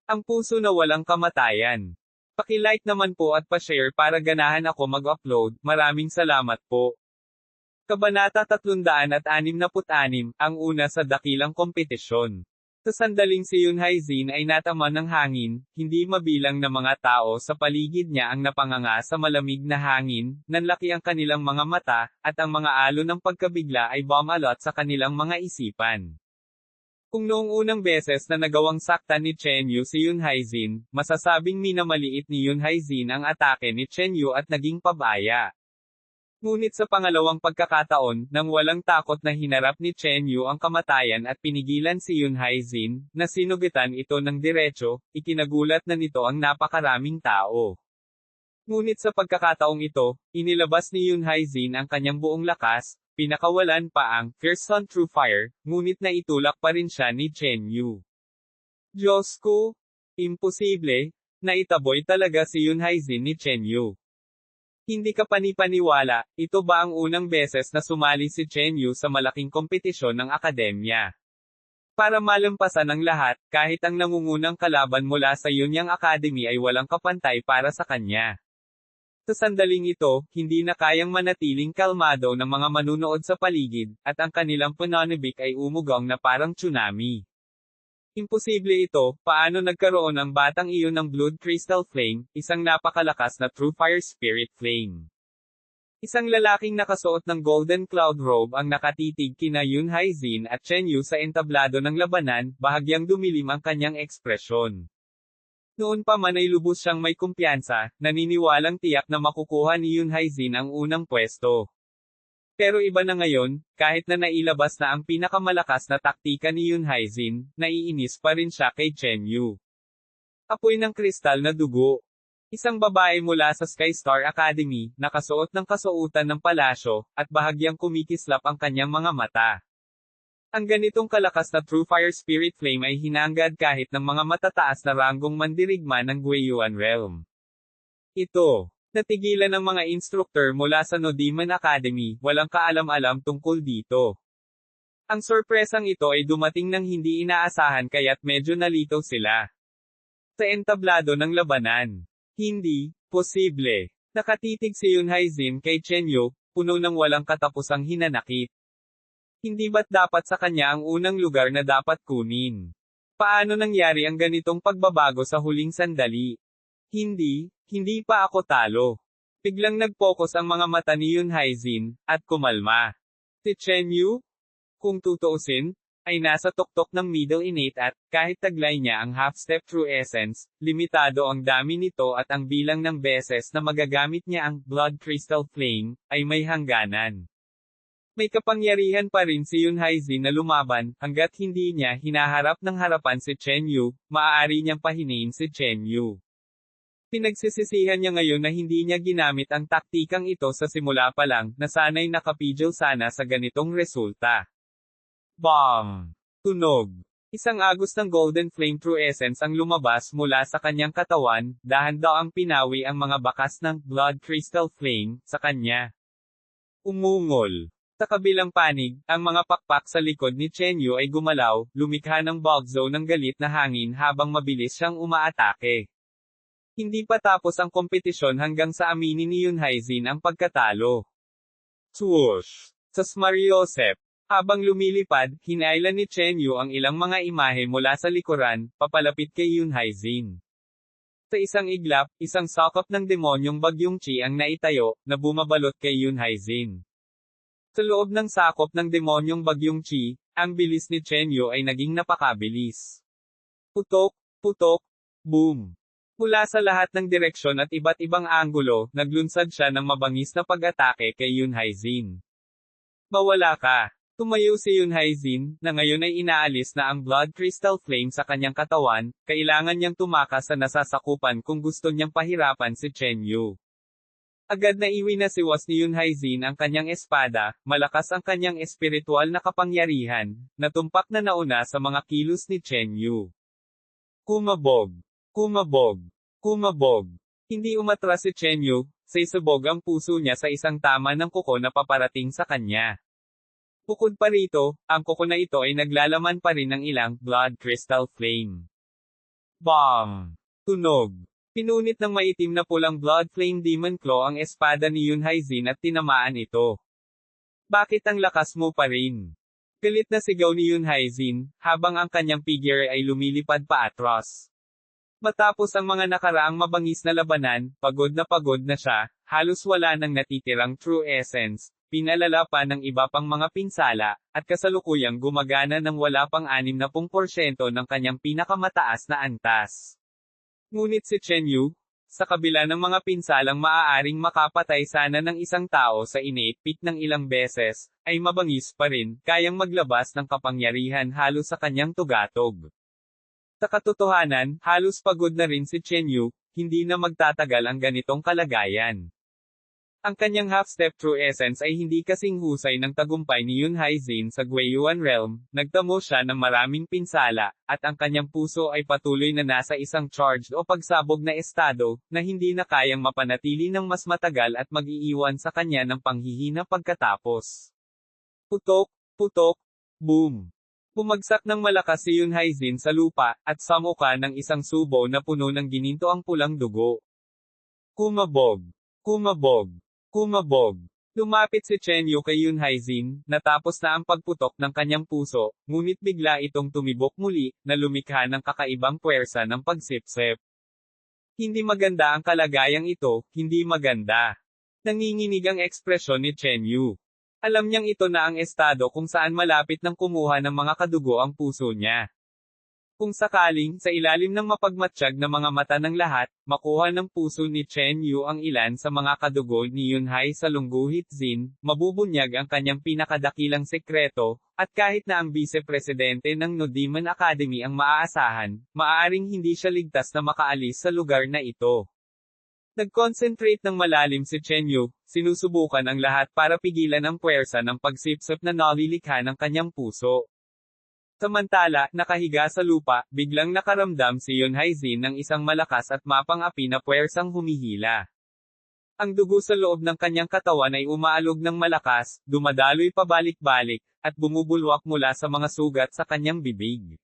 Ang puso na walang kamatayan. Paki-like naman po at pa-share para ganahan ako mag-upload, maraming salamat po. Kabanata 366, ang una sa dakilang kompetisyon. Sa sandaling si Yun Haizin ay natama ng hangin, hindi mabilang na mga tao sa paligid niya ang napanganga sa malamig na hangin, nanlaki ang kanilang mga mata, at ang mga alon ng pagkabigla ay bumalot sa kanilang mga isipan. Kung noong unang beses na nagawang saktan ni Chen Yu si Yun Haizin, masasabing minamaliit ni Yun Haizin ang atake ni Chen Yu at naging pabaya. Ngunit sa pangalawang pagkakataon, nang walang takot na hinarap ni Chen Yu ang kamatayan at pinigilan si Yun Haizin, na sinugitan ito ng diretso, ikinagulat na nito ang napakaraming tao. Ngunit sa pagkakataong ito, inilabas ni Yun Haizin ang kanyang buong lakas, pinakawalan pa ang Fierce Sun True Fire, ngunit naitulak pa rin siya ni Chen Yu. Diyos ko! Imposible! Naitaboy talaga si Yun Haizin ni Chen Yu. Hindi ka panipaniwala, ito ba ang unang beses na sumali si Chen Yu sa malaking kompetisyon ng akademya? Para malampasan ang lahat, kahit ang nangungunang kalaban mula sa Yunyang Academy ay walang kapantay para sa kanya. Sa sandaling ito, hindi na kayang manatiling kalmado ng mga manunood sa paligid, at ang kanilang pananabik ay umugong na parang tsunami. Imposible ito, paano nagkaroon ang batang iyon ng Blood Crystal Flame, isang napakalakas na True Fire Spirit Flame. Isang lalaking nakasuot ng Golden Cloud Robe ang nakatitig kina Yun Haizin at Chen Yu sa entablado ng labanan, bahagyang dumilim ang kanyang ekspresyon. Noon pa man ay lubos siyang may kumpiyansa, naniniwalang tiyak na makukuha ni Yun Haizin ang unang pwesto. Pero iba na ngayon, kahit na nailabas na ang pinakamalakas na taktika ni Yun Haizin, naiinis pa rin siya kay Chen Yu. Apoy ng kristal na dugo. Isang babae mula sa Sky Star Academy, nakasuot ng kasuotan ng palasyo, at bahagyang kumikislap ang kanyang mga mata. Ang ganitong kalakas na True Fire Spirit Flame ay hinanggad kahit ng mga matataas na ranggong mandirigma ng Guiyuan Realm. Ito. Natigilan ng mga instructor mula sa No Demon Academy, walang kaalam-alam tungkol dito. Ang sorpresang ito ay dumating ng hindi inaasahan kaya't medyo nalito sila. Sa entablado ng labanan. Hindi posible. Nakatitig si Yun Haizin kay Chen Yu, puno ng walang katapusang hinanakit. Hindi ba't dapat sa kanya ang unang lugar na dapat kunin? Paano nangyari ang ganitong pagbabago sa huling sandali? Hindi pa ako talo. Biglang nag-focus ang mga mata ni Yun Haizin, at kumalma. Si Chen Yu? Kung tutuusin, ay nasa tuktok ng middle innate at, kahit taglay niya ang half-step true essence, limitado ang dami nito at ang bilang ng beses na magagamit niya ang Blood Crystal Flame, ay may hangganan. May kapangyarihan pa rin si Yun Haizin na lumaban, hanggat hindi niya hinaharap ng harapan si Chen Yu, maaari niyang pahinain si Chen Yu. Pinagsisisihan niya ngayon na hindi niya ginamit ang taktikang ito sa simula pa lang, na sana'y nakapidyo sana sa ganitong resulta. Bang! Tunog! Isang agos ng Golden Flame True Essence ang lumabas mula sa kanyang katawan, dahan-daang pinawi ang mga bakas ng Blood Crystal Flame sa kanya. Umungol. Sa kabilang panig, ang mga pakpak sa likod ni Chen Yu ay gumalaw, lumikha ng bulk zone ng galit na hangin habang mabilis siyang umaatake. Hindi pa tapos ang kompetisyon hanggang sa aminin ni Yun Haizin ang pagkatalo. Swoosh! Sa Smariosep. Habang lumilipad, hinailan ni Chen Yu ang ilang mga imahe mula sa likuran, papalapit kay Yun Haizin. Sa isang iglap, isang sakop ng demonyong bagyong chi ang naitayo, na bumabalot kay Yun Haizin. Sa loob ng sakop ng demonyong bagyong chi, ang bilis ni Chen Yu ay naging napakabilis. Putok, putok, boom! Mula sa lahat ng direksyon at iba't ibang anggulo, naglunsad siya ng mabangis na pag-atake kay Yun Haizin. Mawala ka! Tumayo si Yun Haizin, na ngayon ay inaalis na ang Blood Crystal Flame sa kanyang katawan, kailangan niyang tumakas sa nasasakupan kung gusto niyang pahirapan si Chen Yu. Agad na iwi na siwas ni Yun Haizin ang kanyang espada, malakas ang kanyang espiritual na kapangyarihan, natumpak na nauna sa mga kilos ni Chen Yu. Kumabog! Kumabog! Kumabog! Hindi umatras si Chen Yu, sisubog ang puso niya sa isang tama ng kuko na paparating sa kanya. Bukod pa rito, ang kuko na ito ay naglalaman pa rin ng ilang Blood Crystal Flame. Bang! Tunog. Pinunit ng maitim na pulang Blood Flame Demon Claw ang espada ni Yun Haizin at tinamaan ito. Bakit ang lakas mo pa rin? Galit na sigaw ni Yun Haizin, habang ang kanyang figure ay lumilipad pa atras. Matapos ang mga nakaraang mabangis na labanan, pagod na siya, halos wala nang natitirang true essence, pinalala pa ng iba pang mga pinsala, at kasalukuyang gumagana ng wala pang 60% ng kanyang pinakamataas na antas. Ngunit si Chen Yu, sa kabila ng mga pinsalang maaaring makapatay sana ng isang tao sa inipit ng ilang beses, ay mabangis pa rin, kayang maglabas ng kapangyarihan halos sa kanyang tugatog. Sa katotohanan, halos pagod na rin si Chen Yu, hindi na magtatagal ang ganitong kalagayan. Ang kanyang half-step true essence ay hindi kasing husay ng tagumpay ni Yun Haizin sa Guiyuan Realm, nagtamo siya ng maraming pinsala, at ang kanyang puso ay patuloy na nasa isang charged o pagsabog na estado, na hindi na kayang mapanatili ng mas matagal at mag-iiwan sa kanya ng panghihina pagkatapos. Putok, putok, boom! Bumagsak ng malakas si Yun Haizin sa lupa, at samuka ng isang subo na puno ng gininto ang pulang dugo. Kumabog! Kumabog! Kumabog! Lumapit si Chen Yu kay Yun Haizin, natapos na ang pagputok ng kanyang puso, ngunit bigla itong tumibok muli, na lumikha ng kakaibang puwersa ng pagsipsip. Hindi maganda ang kalagayang ito, hindi maganda. Nanginginig ang ekspresyon ni Chen Yu. Alam niyang ito na ang estado kung saan malapit nang kumuha ng mga kadugo ang puso niya. Kung sakaling, sa ilalim ng mapagmatsyag na mga mata ng lahat, makuha ng puso ni Chen Yu ang ilan sa mga kadugo ni Yun Hai sa Lungguhit Zin, mabubunyag ang kanyang pinakadakilang sekreto, at kahit na ang vice-presidente ng No Demon Academy ang maaasahan, maaaring hindi siya ligtas na makaalis sa lugar na ito. Nag-concentrate ng malalim si Chen Yu, sinusubukan ang lahat para pigilan ang puwersa ng pagsipsip na nalilikha ng kanyang puso. Samantala, nakahiga sa lupa, biglang nakaramdam si Yun Haizin ng isang malakas at mapang-api na puwersang humihila. Ang dugo sa loob ng kanyang katawan ay umaalog ng malakas, dumadaloy pabalik-balik, at bumubulwak mula sa mga sugat sa kanyang bibig.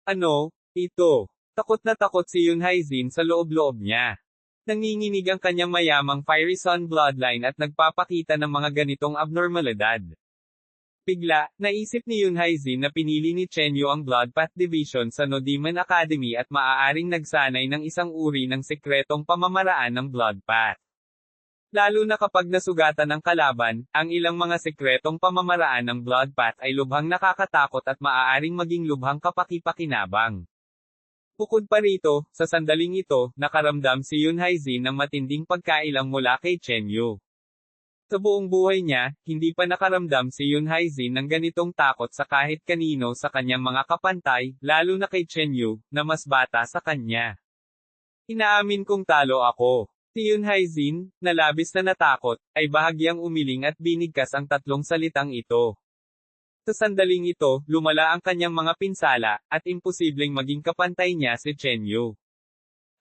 Ano? Ito. Takot na takot si Yun Haizin sa loob-loob niya. Nanginginig ang kanyang mayamang Fiery Sun bloodline at nagpapakita ng mga ganitong abnormalidad. Bigla, naisip ni Yun Haizin na pinili ni Chen Yu ang Blood Path Division sa No Demon Academy at maaaring nagsanay ng isang uri ng sekretong pamamaraan ng Blood Path. Lalo na kapag nasugatan ng kalaban, ang ilang mga sekretong pamamaraan ng Blood Path ay lubhang nakakatakot at maaaring maging lubhang kapaki-pakinabang. Bukod pa rito, sa sandaling ito, nakaramdam si Yun Haizin ng matinding pagkailang mula kay Chen Yu. Sa buong buhay niya, hindi pa nakaramdam si Yun Haizin ng ganitong takot sa kahit kanino sa kanyang mga kapantay, lalo na kay Chen Yu, na mas bata sa kanya. Inaamin kong talo ako. Si Yun Haizin, na labis na natakot, ay bahagyang umiling at binigkas ang tatlong salitang ito. Sa sandaling ito, lumala ang kanyang mga pinsala, at imposibleng maging kapantay niya si Chen Yu.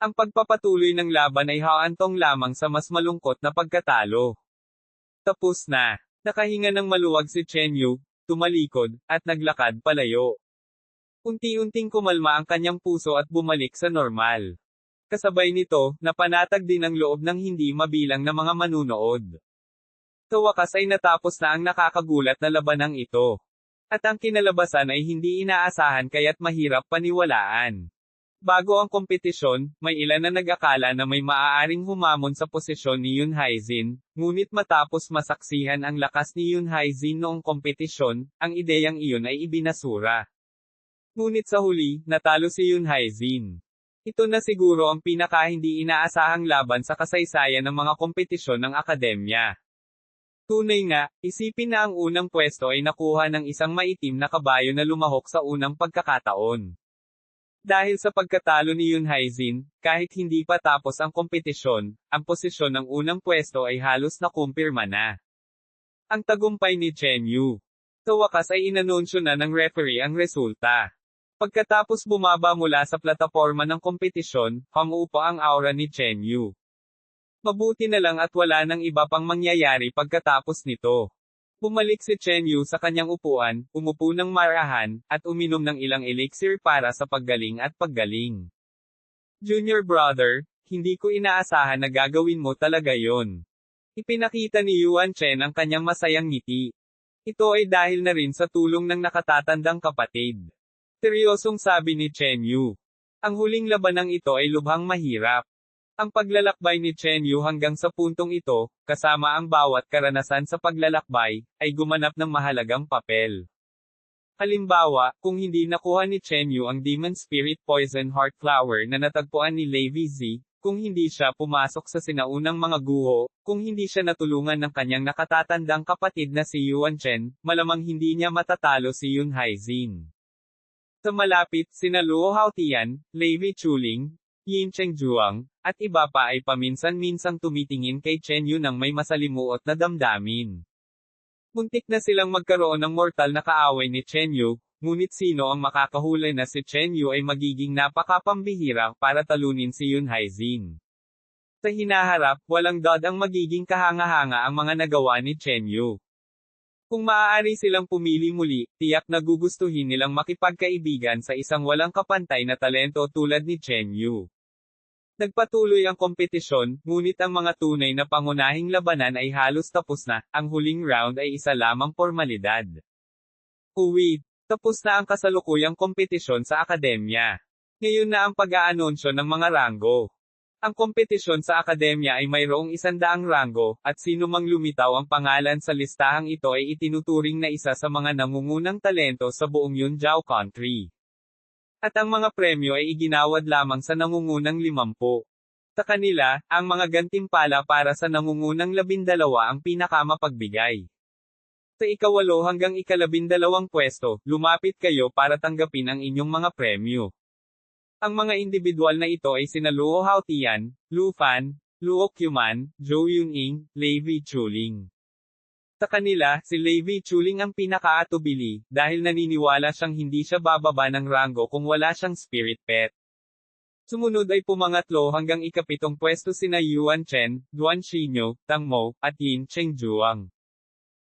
Ang pagpapatuloy ng laban ay haantong lamang sa mas malungkot na pagkatalo. Tapos na. Nakahinga ng maluwag si Chen Yu, tumalikod, at naglakad palayo. Unti-unting kumalma ang kanyang puso at bumalik sa normal. Kasabay nito, napanatag din ang loob ng hindi mabilang na mga manunood. Sa wakas ay natapos na ang nakakagulat na labanang ito. At ang kinalabasan ay hindi inaasahan kaya't mahirap paniwalaan. Bago ang kompetisyon, may ilan na nag-akala na may maaaring humamon sa posisyon ni Yun Haizin, ngunit matapos masaksihan ang lakas ni Yun Haizin noong kompetisyon, ang ideyang iyon ay ibinasura. Ngunit sa huli, natalo si Yun Haizin. Ito na siguro ang pinaka-hindi inaasahang laban sa kasaysayan ng mga kompetisyon ng akademya. Tunay nga, isipin na ang unang pwesto ay nakuha ng isang maitim na kabayo na lumahok sa unang pagkakataon. Dahil sa pagkatalo ni Yun Haizin, kahit hindi pa tapos ang kompetisyon, ang posisyon ng unang pwesto ay halos nakumpirma na. Ang tagumpay ni Chen Yu. Sa wakas ay inanunsyo na ng referee ang resulta. Pagkatapos bumaba mula sa plataporma ng kompetisyon, humupa ang aura ni Chen Yu. Mabuti na lang at wala nang iba pang mangyayari pagkatapos nito. Bumalik si Chen Yu sa kanyang upuan, umupo ng marahan, at uminom ng ilang elixir para sa paggaling at paggaling. Junior brother, hindi ko inaasahan na gagawin mo talaga yon. Ipinakita ni Yuan Chen ang kanyang masayang ngiti. Ito ay dahil na rin sa tulong ng nakatatandang kapatid. Seryosong sabi ni Chen Yu. Ang huling labanang ito ay lubhang mahirap. Ang paglalakbay ni Chen Yu hanggang sa puntong ito, kasama ang bawat karanasan sa paglalakbay, ay gumanap ng mahalagang papel. Halimbawa, kung hindi nakuha ni Chen Yu ang Demon Spirit Poison Heart Flower na natagpuan ni Levi Z, kung hindi siya pumasok sa sinaunang mga guho, kung hindi siya natulungan ng kanyang nakatatandang kapatid na si Yuan Chen, malamang hindi niya matatalo si Yun Haizin. Sa malapit, sina Luo Haotian, Levi Chuling, Yin Chengjuang, at iba pa ay paminsan-minsang tumitingin kay Chen Yu nang may masalimuot na damdamin. Muntik na silang magkaroon ng mortal na kaaway ni Chen Yu, ngunit sino ang makakahuli na si Chen Yu ay magiging napakapambihira para talunin si Yun Haizin. Sa hinaharap, walang dod ang magiging kahanga-hanga ang mga nagawa ni Chen Yu. Kung maaari silang pumili muli, tiyak na gugustuhin nilang makipagkaibigan sa isang walang kapantay na talento tulad ni Chen Yu. Nagpatuloy ang kompetisyon, ngunit ang mga tunay na pangunahing labanan ay halos tapos na, ang huling round ay isa lamang pormalidad. Uwi, tapos na ang kasalukuyang kompetisyon sa akademya. Ngayon na ang pag-aanunsyo ng mga ranggo. Ang kompetisyon sa akademya ay mayroong 100 ranggo, at sino mang lumitaw ang pangalan sa listahang ito ay itinuturing na isa sa mga nangungunang talento sa buong Yunjiao Country. At ang mga premyo ay iginawad lamang sa nangungunang 50. Sa kanila, ang mga gantimpala para sa nangungunang 12 ang pinakamapagbigay. Sa ika-8 hanggang ika-12 pwesto, lumapit kayo para tanggapin ang inyong mga premyo. Ang mga individual na ito ay sina Luo Haotian, Lu Fan, Luo Qiuman, Zhou Yuning, Levi Chuling. Sa kanila, si Levi Chuling ang pinakaatubili, dahil naniniwala siyang hindi siya bababa ng ranggo kung wala siyang spirit pet. Sumunod ay pumangatlo hanggang ika-7 pwesto sina Yuan Chen, Duan Xinyo, Tang Mo, at Yin Chengjuang.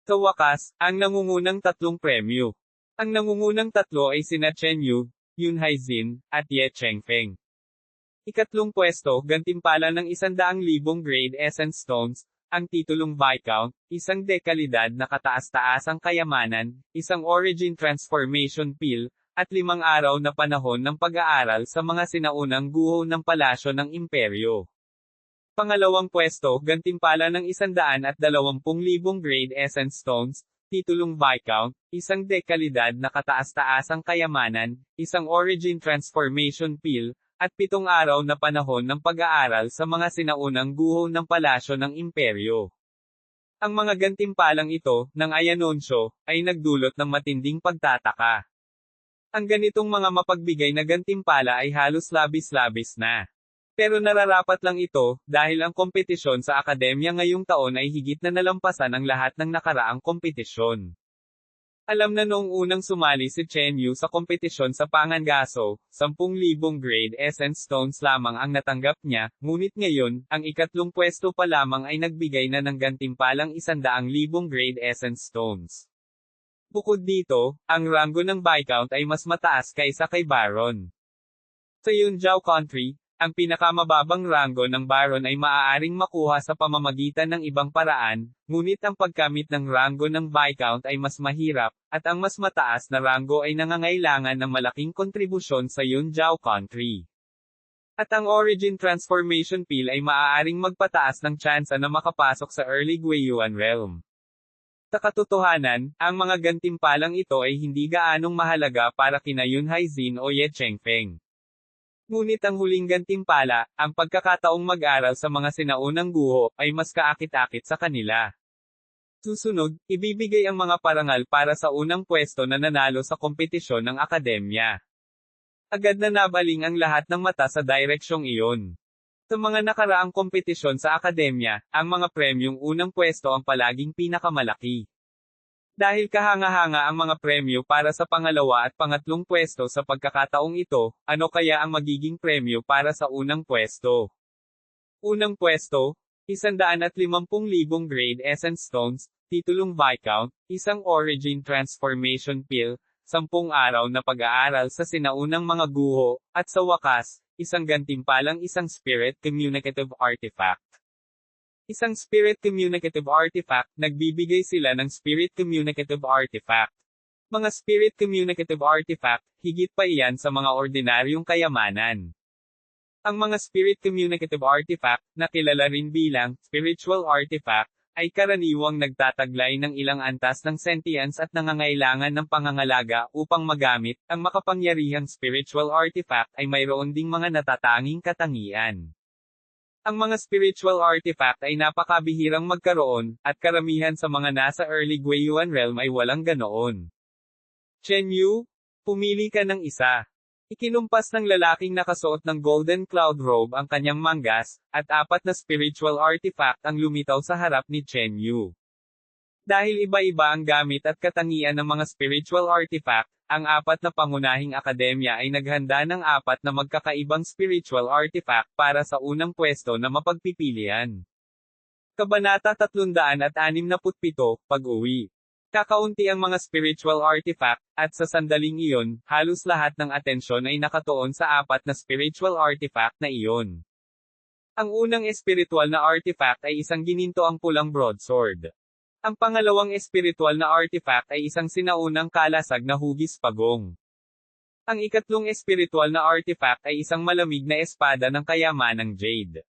Sa wakas, ang nangungunang 3 premyo. Ang nangungunang 3 ay sina Chen Yu, Yun Haizin, at Ye Chengfeng. Ika-3 pwesto, gantimpala ng 100,000 grade essence stones, ang titulong Viscount, isang dekalidad na kataas-taasang kayamanan, isang origin transformation pill, at 5 araw na panahon ng pag-aaral sa mga sinaunang guho ng palasyo ng imperyo. Pangalawang pwesto, gantimpala ng 120,000 grade essence stones, titulong Viscount, isang dekalidad na kataas-taasang kayamanan, isang origin transformation pill, at 7 araw na panahon ng pag-aaral sa mga sinaunang guho ng palasyo ng imperyo. Ang mga gantimpalang ito, ng ayanunsyo, ay nagdulot ng matinding pagtataka. Ang ganitong mga mapagbigay na gantimpala ay halos labis-labis na. Pero nararapat lang ito, dahil ang kompetisyon sa akademya ngayong taon ay higit na nalampasan ang lahat ng nakaraang kompetisyon. Alam na noong unang sumali si Chen Yu sa kompetisyon sa Pangangaso, 10,000 grade essence stones lamang ang natanggap niya, ngunit ngayon, ang ika-3 pwesto pa lamang ay nagbigay na ng gantimpalang 100,000 grade essence stones. Bukod dito, ang ranggo ng Viscount ay mas mataas kaysa kay Baron. Sa Yunjiao Country, ang pinakamababang ranggo ng Baron ay maaaring makuha sa pamamagitan ng ibang paraan, ngunit ang pagkamit ng ranggo ng Viscount ay mas mahirap, at ang mas mataas na ranggo ay nangangailangan ng malaking kontribusyon sa Yunjiao Country. At ang Origin Transformation Pill ay maaaring magpataas ng tsansa na makapasok sa Early Guiyuan Realm. Sa katotohanan, ang mga gantimpalang ito ay hindi gaanong mahalaga para kina Yun Haizin o Ye Chengfeng. Ngunit ang huling gantimpala, ang pagkakataong mag-aral sa mga sinaunang guho, ay mas kaakit-akit sa kanila. Susunod, ibibigay ang mga parangal para sa unang pwesto na nanalo sa kompetisyon ng akademya. Agad na nabaling ang lahat ng mata sa direksyong iyon. Sa mga nakaraang kompetisyon sa akademya, ang mga premyong unang pwesto ang palaging pinakamalaki. Dahil kahanga-hanga ang mga premyo para sa pangalawa at pangatlong pwesto sa pagkakataong ito, ano kaya ang magiging premyo para sa unang pwesto? Unang pwesto, 150,000 grade essence stones, titulong Viscount, isang origin transformation pill, 10 araw na pag-aaral sa sinaunang mga guho, at sa wakas, isang gantimpalang isang spirit communicative artifact. Isang spirit communicative artifact, nagbibigay sila ng spirit communicative artifact. Mga spirit communicative artifact, higit pa iyan sa mga ordinaryong kayamanan. Ang mga spirit communicative artifact, na kilala rin bilang spiritual artifact, ay karaniwang nagtataglay ng ilang antas ng sentience at nangangailangan ng pangangalaga upang magamit. Ang makapangyarihang spiritual artifact ay mayroon ding mga natatanging katangian. Ang mga spiritual artifact ay napakabihirang magkaroon, at karamihan sa mga nasa early Guiyuan realm ay walang ganoon. Chen Yu, pumili ka ng isa. Ikinumpas ng lalaking nakasuot ng golden cloud robe ang kanyang manggas, at 4 na spiritual artifact ang lumitaw sa harap ni Chen Yu. Dahil iba-iba ang gamit at katangian ng mga spiritual artifact, ang 4 na pangunahing akademya ay naghanda ng 4 na magkakaibang spiritual artifact para sa unang pwesto na mapagpipilian. Kabanata 367, Pag-uwi. Kakaunti ang mga spiritual artifact, at sa sandaling iyon, halos lahat ng atensyon ay nakatuon sa 4 na spiritual artifact na iyon. Ang unang espiritual na artifact ay isang ginintoang pulang broadsword. Ang pangalawang espiritual na artifact ay isang sinaunang kalasag na hugis pagong. Ang ikatlong espiritual na artifact ay isang malamig na espada ng kayamanang jade.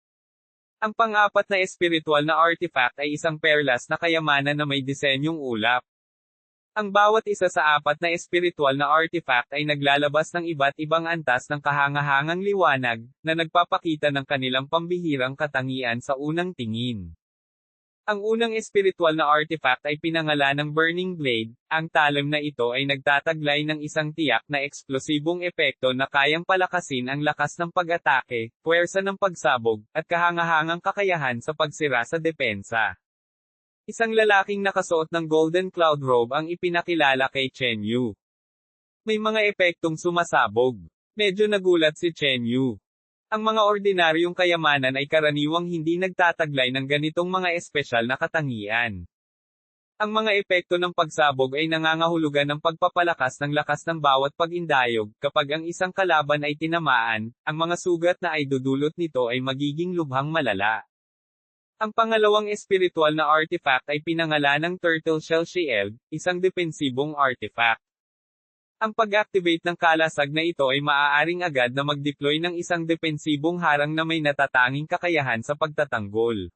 Ang pang-4 na espiritual na artifact ay isang perlas na kayamanan na may disenyong ulap. Ang bawat isa sa 4 na espiritual na artifact ay naglalabas ng iba't ibang antas ng kahangahangang liwanag, na nagpapakita ng kanilang pambihirang katangian sa unang tingin. Ang unang espiritual na artifact ay pinangalan ng Burning Blade. Ang talim na ito ay nagtataglay ng isang tiyak na eksplosibong epekto na kayang palakasin ang lakas ng pag-atake, puwersa ng pagsabog, at kahangahangang kakayahan sa pagsira sa depensa. Isang lalaking nakasuot ng golden cloud robe ang ipinakilala kay Chen Yu. May mga epektong sumasabog. Medyo nagulat si Chen Yu. Ang mga ordinaryong kayamanan ay karaniwang hindi nagtataglay ng ganitong mga espesyal na katangian. Ang mga epekto ng pagsabog ay nangangahulugan ng pagpapalakas ng lakas ng bawat pag-indayog. Kapag ang isang kalaban ay tinamaan, ang mga sugat na ay dudulot nito ay magiging lubhang malala. Ang pangalawang espiritual na artifact ay pinangalan ng Turtle Shell Shield, isang depensibong artifact. Ang pag-activate ng kalasag na ito ay maaaring agad na mag-deploy ng isang depensibong harang na may natatanging kakayahan sa pagtatanggol.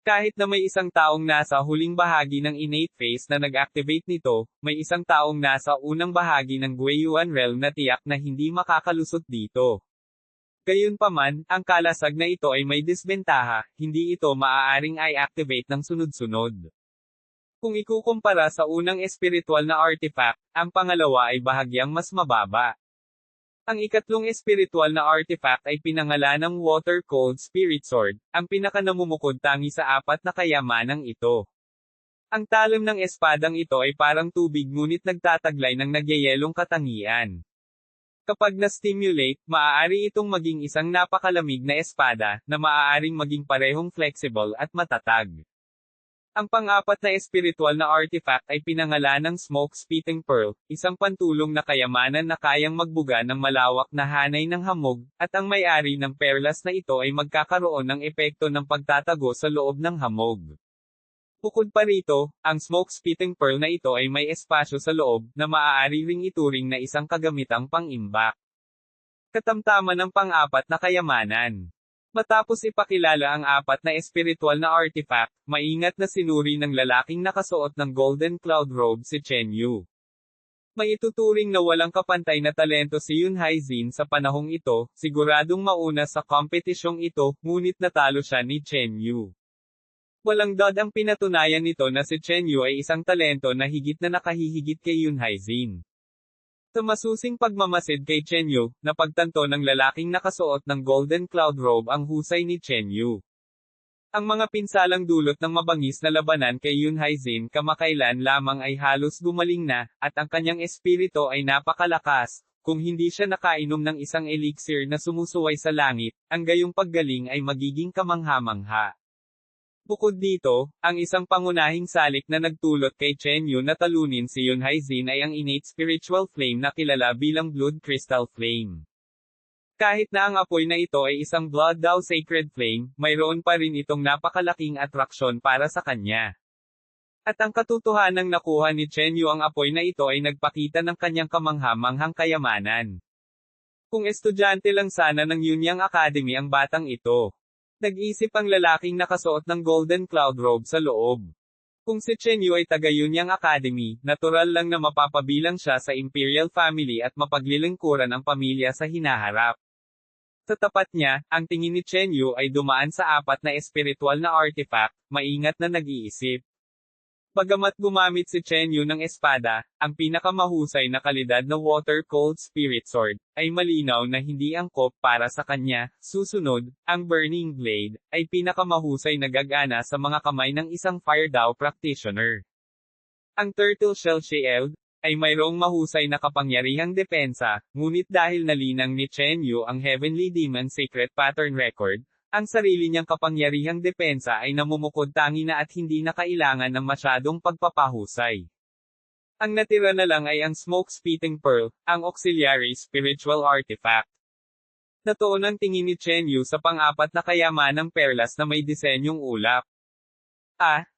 Kahit na may isang taong nasa huling bahagi ng innate phase na nag-activate nito, may isang taong nasa unang bahagi ng Guiyuan realm na tiyak na hindi makakalusot dito. Gayunpaman, ang kalasag na ito ay may disbentaha, hindi ito maaaring i-activate ng sunod-sunod. Kung ikukumpara sa unang espiritual na artifact, ang pangalawa ay bahagyang mas mababa. Ang ikatlong espiritual na artifact ay pinangalan ng Water Cold Spirit Sword, ang pinakanamumukod tangi sa 4 na kayamanang ito. Ang talim ng espadang ito ay parang tubig ngunit nagtataglay ng nagyayelong katangian. Kapag na-stimulate, maaari itong maging isang napakalamig na espada, na maaaring maging parehong flexible at matatag. Ang pang-4 na espiritual na artifact ay pinangalan ng Smoke Spitting Pearl, isang pantulong na kayamanan na kayang magbuga ng malawak na hanay ng hamog, at ang may-ari ng perlas na ito ay magkakaroon ng epekto ng pagtatago sa loob ng hamog. Bukod pa rito, ang Smoke Spitting Pearl na ito ay may espasyo sa loob, na maaari ring ituring na isang kagamitang pang-imbak. Katamtaman ng pang-4 na kayamanan. Matapos ipakilala ang 4 na espiritual na artifact, maingat na sinuri ng lalaking nakasuot ng golden cloud robe si Chen Yu. May ituturing na walang kapantay na talento si Yun Haizin sa panahong ito, siguradong mauna sa kompetisyong ito, ngunit natalo siya ni Chen Yu. Walang dod ang pinatunayan nito na si Chen Yu ay isang talento na higit na nakahihigit kay Yun Haizin. Sa masusing pagmamasid kay Chen Yu, napagtanto ng lalaking nakasuot ng golden cloud robe ang husay ni Chen Yu. Ang mga pinsalang dulot ng mabangis na labanan kay Yun Haizin kamakailan lamang ay halos gumaling na, at ang kanyang espiritu ay napakalakas. Kung hindi siya nakainom ng isang elixir na sumusuway sa langit, ang gayong paggaling ay magiging kamangha-mangha. Bukod dito, ang isang pangunahing salik na nagtulot kay Chen Yu na talunin si Yun Haizin ay ang innate spiritual flame na kilala bilang Blood Crystal Flame. Kahit na ang apoy na ito ay isang blood daw sacred flame, mayroon pa rin itong napakalaking atraksyon para sa kanya. At ang katotohanang nakuha ni Chen Yu ang apoy na ito ay nagpakita ng kanyang kamangha-manghang kayamanan. Kung estudyante lang sana ng Yunyang Academy ang batang ito. Nag-isip ang lalaking nakasuot ng golden cloud robe sa loob. Kung si Chen Yu ay taga Yunyang Academy, natural lang na mapapabilang siya sa imperial family at mapaglilingkuran ang pamilya sa hinaharap. Sa tapat niya, ang tingin ni Chen Yu ay dumaan sa apat na espiritual na artifact, maingat na nag-iisip. Bagamat gumamit si Chen Yu ng espada, ang pinakamahusay na kalidad na water-cold spirit sword, ay malinaw na hindi angkop para sa kanya. Susunod, ang Burning Blade, ay pinakamahusay na gagana sa mga kamay ng isang Fire Dao practitioner. Ang Turtle Shell Shield, ay mayroong mahusay na kapangyarihang depensa, ngunit dahil nalinang ni Chen Yu ang Heavenly Demon Secret Pattern Record, ang sarili niyang kapangyarihang depensa ay namumukod tangi na at hindi na kailangan ng masyadong pagpapahusay. Ang natira na lang ay ang Smoke Spitting Pearl, ang auxiliary spiritual artifact. Natuon ang tingin ni Chen Yu sa pang-apat na kayamanang perlas na may disenyong ulap.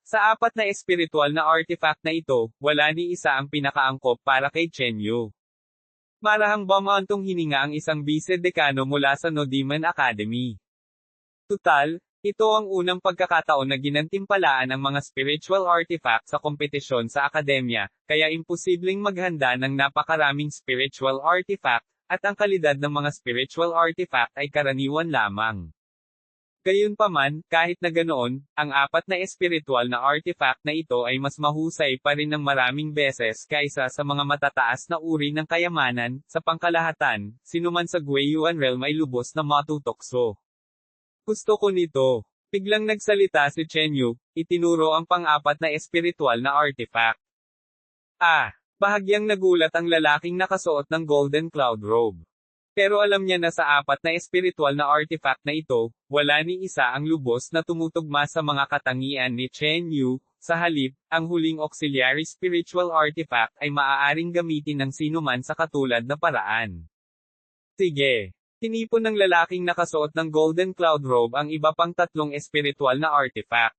Sa apat na espiritual na artifact na ito, wala ni isa ang pinakaangkop para kay Chen Yu. Marahang bumantong hininga ang isang vice-decano mula sa No Demon Academy. Tutal, ito ang unang pagkakataon na ginantimpalaan ang mga spiritual artifact sa kompetisyon sa akademya, kaya imposibleng maghanda ng napakaraming spiritual artifact, at ang kalidad ng mga spiritual artifact ay karaniwan lamang. Gayunpaman, kahit na ganoon, ang apat na espiritual na artifact na ito ay mas mahusay pa rin ng maraming beses kaysa sa mga matataas na uri ng kayamanan. Sa pangkalahatan, sinuman sa Guiyuan Realm ay lubos na matutokso. Gusto ko nito. Biglang nagsalita si Chen Yu, itinuro ang pang-apat na espiritual na artifact. Bahagyang nagulat ang lalaking nakasuot ng golden cloud robe. Pero alam niya na sa apat na espiritual na artifact na ito, wala ni isa ang lubos na tumutugma sa mga katangian ni Chen Yu. Sa halip, ang huling auxiliary spiritual artifact ay maaaring gamitin ng sinuman sa katulad na paraan. Sige. Tinipon ng lalaking nakasuot ng golden cloud robe ang iba pang tatlong espiritual na artifact.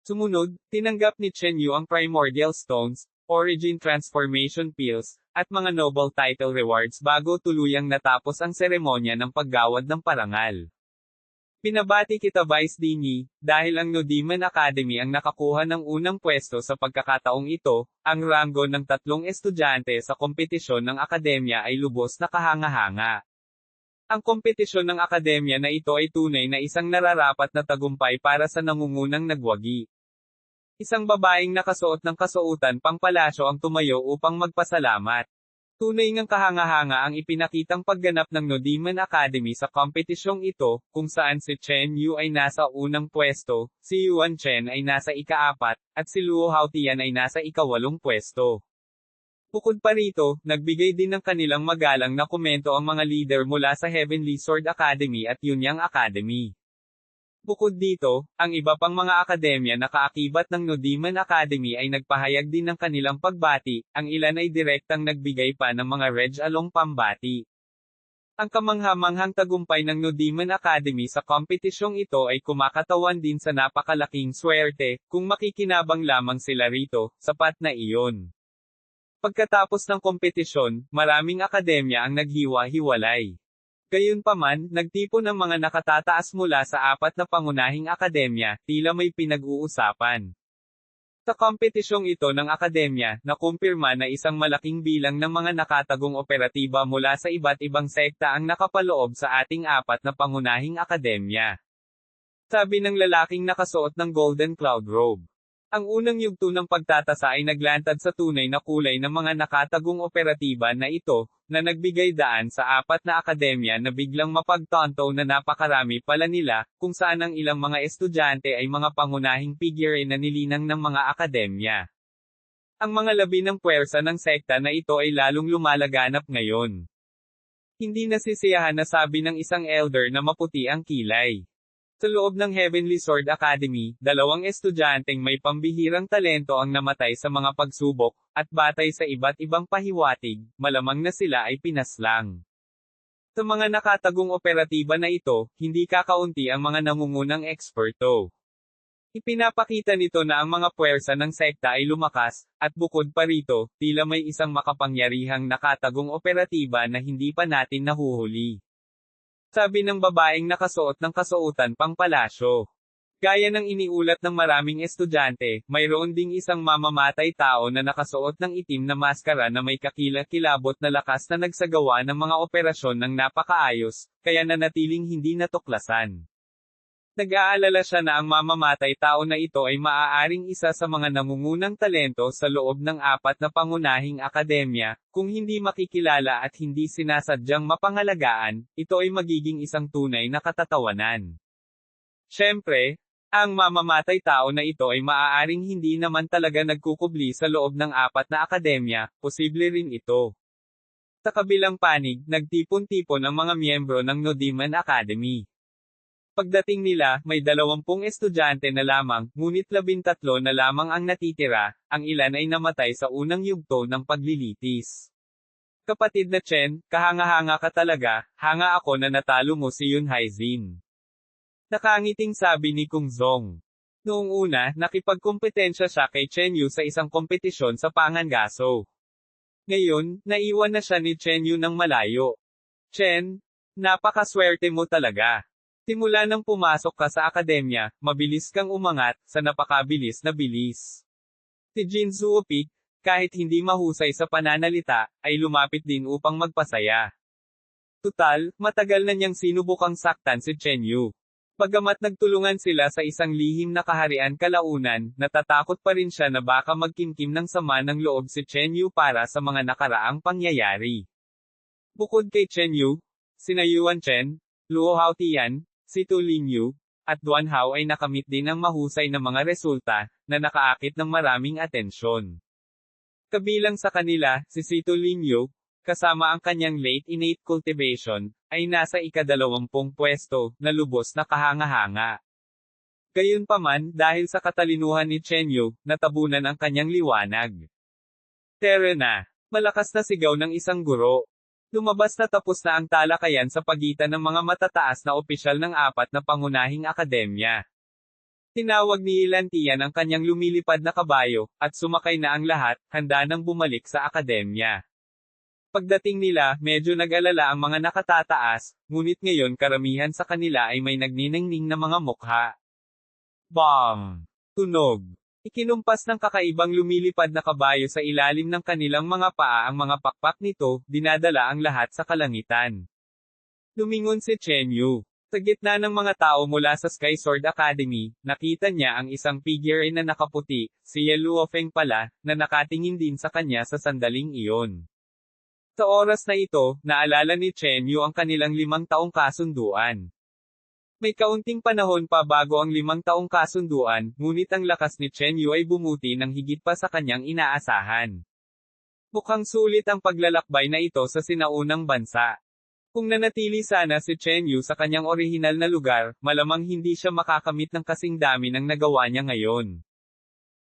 Sumunod, tinanggap ni Chen Yu ang primordial stones, origin transformation pills, at mga noble title rewards bago tuluyang natapos ang seremonya ng paggawad ng parangal. Pinabati kita Vice Dean, dahil ang No Demon Academy ang nakakuha ng unang pwesto sa pagkakataong ito, ang ranggo ng tatlong estudyante sa kompetisyon ng akademya ay lubos na kahanga-hanga. Ang kompetisyon ng akademya na ito ay tunay na isang nararapat na tagumpay para sa nangungunang nagwagi. Isang babaeng nakasuot ng kasuotan pang palasyo ang tumayo upang magpasalamat. Tunay ngang kahanga-hanga ang ipinakitang pagganap ng No Demon Academy sa kompetisyong ito, kung saan si Chen Yu ay nasa unang pwesto, si Yuan Chen ay nasa ika-4, at si Luo Haotian ay nasa ika-8 pwesto. Bukod pa rito, nagbigay din ng kanilang magalang na komento ang mga leader mula sa Heavenly Sword Academy at Yunyang Academy. Bukod dito, ang iba pang mga akademya na kaakibat ng No Demon Academy ay nagpahayag din ng kanilang pagbati, ang ilan ay direktang nagbigay pa ng mga reg-along pambati. Ang kamangha-manghang tagumpay ng No Demon Academy sa kompetisyong ito ay kumakatawan din sa napakalaking swerte, kung makikinabang lamang sila rito, sapat na iyon. Pagkatapos ng kompetisyon, maraming akademya ang naghiwa-hiwalay. Gayunpaman, nagtipon ang mga nakatataas mula sa apat na pangunahing akademya, tila may pinag-uusapan. Sa kompetisyong ito ng akademya, nakumpirma na isang malaking bilang ng mga nakatagong operatiba mula sa iba't ibang sekta ang nakapaloob sa ating apat na pangunahing akademya. Sabi ng lalaking nakasuot ng golden cloud robe. Ang unang yugto ng pagtatasa ay naglantad sa tunay na kulay ng mga nakatagong operatiba na ito, na nagbigay daan sa apat na akademya na biglang mapagtanto na napakarami pala nila, kung saan ang ilang mga estudyante ay mga pangunahing figure na nilinang ng mga akademya. Ang mga labi ng puwersa ng sekta na ito ay lalong lumalaganap ngayon. Hindi nasisiyahan na sabi ng isang elder na maputi ang kilay. Sa loob ng Heavenly Sword Academy, 2 estudyanteng may pambihirang talento ang namatay sa mga pagsubok, at batay sa iba't ibang pahiwatig, malamang na sila ay pinaslang. Sa mga nakatagong operatiba na ito, hindi kakaunti ang mga nangungunang eksperto. Ipinapakita nito na ang mga puwersa ng sekta ay lumakas, at bukod pa rito, tila may isang makapangyarihang nakatagong operatiba na hindi pa natin nahuhuli. Sabi ng babaeng nakasuot ng kasuotan pang palasyo. Gaya ng iniulat ng maraming estudyante, mayroon ding isang mamamatay tao na nakasuot ng itim na maskara na may kakilakilabot na lakas na nagsagawa ng mga operasyon ng napakaayos, kaya nanatiling hindi natuklasan. Nag-aalala siya na ang mamamatay tao na ito ay maaaring isa sa mga nangungunang talento sa loob ng 4 na pangunahing akademya, kung hindi makikilala at hindi sinasadyang mapangalagaan, ito ay magiging isang tunay na katatawanan. Siyempre, ang mamamatay tao na ito ay maaaring hindi naman talaga nagkukubli sa loob ng 4 na akademya, posible rin ito. Sa kabilang panig, nagtipon-tipon ang mga miyembro ng Nodiman Academy. Pagdating nila, may 20 estudyante na lamang, ngunit 13 na lamang ang natitira, ang ilan ay namatay sa unang yugto ng paglilitis. Kapatid na Chen, kahanga-hanga ka talaga, hanga ako na natalo mo si Yun Haizin. Nakangiting sabi ni Kung Zong. Noong una, nakipagkompetensya siya kay Chen Yu sa isang kompetisyon sa pangangaso. Ngayon, naiwan na siya ni Chen Yu ng malayo. Chen, napakaswerte mo talaga. Simula nang pumasok ka sa akademya, mabilis kang umangat, sa napakabilis na bilis. Si Jin Zuopik, kahit hindi mahusay sa pananalita, ay lumapit din upang magpasaya. Tutal, matagal na niyang sinubukang saktan si Chen Yu. Bagamat nagtulungan sila sa isang lihim na kaharian kalaunan, natatakot pa rin siya na baka magkimkim ng sama ng loob si Chen Yu para sa mga nakaraang pangyayari. Bukod kay Chen Yu, sina Yuan Chen, Luo Haotian, si Tu Lingyu, at Duan Hao ay nakamit din ng mahusay na mga resulta, na nakaakit ng maraming atensyon. Kabilang sa kanila, si Tu Lingyu, kasama ang kanyang late innate cultivation, ay nasa ika-20 pwesto, na lubos na kahanga-hanga. Gayunpaman, dahil sa katalinuhan ni Chen Yu, natabunan ang kanyang liwanag. Tara na! Malakas na sigaw ng isang guro. Lumabas na tapos na ang talakayan sa pagitan ng mga matataas na opisyal ng 4 na pangunahing akademya. Tinawag ni Ilantian ang kanyang lumilipad na kabayo, at sumakay na ang lahat, handa nang bumalik sa akademya. Pagdating nila, medyo nag-alala ang mga nakatataas, ngunit ngayon karamihan sa kanila ay may nagniningning na mga mukha. Bang! Tunog! Ikinumpas ng kakaibang lumilipad na kabayo sa ilalim ng kanilang mga paa ang mga pakpak nito, dinadala ang lahat sa kalangitan. Lumingon si Chen Yu. Sa gitna ng mga tao mula sa Sky Sword Academy, nakita niya ang isang figure na nakaputi, si Ye Luofeng pala, na nakatingin din sa kanya sa sandaling iyon. Sa oras na ito, naalala ni Chen Yu ang kanilang 5 taong kasunduan. May kaunting panahon pa bago ang 5 taong kasunduan, ngunit ang lakas ni Chen Yu ay bumuti ng higit pa sa kanyang inaasahan. Mukhang sulit ang paglalakbay na ito sa sinaunang bansa. Kung nanatili sana si Chen Yu sa kanyang orihinal na lugar, malamang hindi siya makakamit ng kasing dami ng nagawa niya ngayon.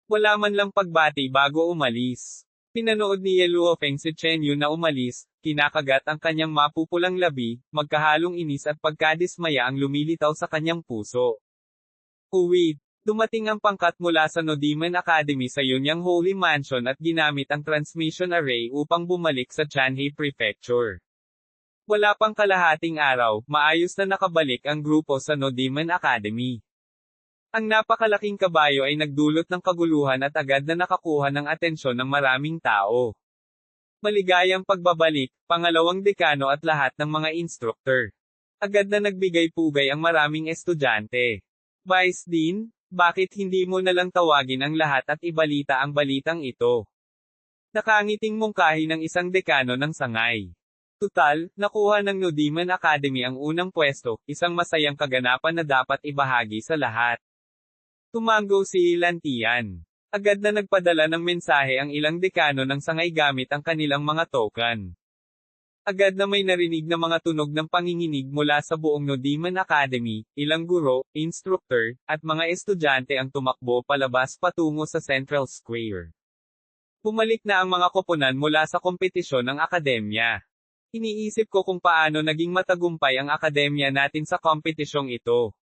Wala man lang pagbati bago umalis. Pinanood ni Ye Luofeng si Chen Yu na umalis, kinakagat ang kanyang mapupulang labi, magkahalong inis at pagkadismaya ang lumilitaw sa kanyang puso. Uwid, dumating ang pangkat mula sa Nodiman Academy sa Yunyang Holy Mansion at ginamit ang transmission array upang bumalik sa Chanhei Prefecture. Wala pang kalahating araw, maayos na nakabalik ang grupo sa Nodiman Academy. Ang napakalaking kabayo ay nagdulot ng kaguluhan at agad na nakakuha ng atensyon ng maraming tao. Maligayang pagbabalik, pangalawang dekano at lahat ng mga instructor. Agad na nagbigay-pugay ang maraming estudyante. Vice Dean, bakit hindi mo na lang tawagin ang lahat at ibalita ang balitang ito? Nakangiting mungkahi ng isang dekano ng sangay. Tutal, nakuha ng Nodiman Academy ang unang pwesto, isang masayang kaganapan na dapat ibahagi sa lahat. Tumango si Ilantian. Agad na nagpadala ng mensahe ang ilang dekano ng sangay gamit ang kanilang mga token. Agad na may narinig na mga tunog ng panginginig mula sa buong Nodiman Academy, ilang guro, instructor, at mga estudyante ang tumakbo palabas patungo sa Central Square. Bumalik na ang mga koponan mula sa kompetisyon ng akademya. Iniisip ko kung paano naging matagumpay ang akademya natin sa kompetisyong ito.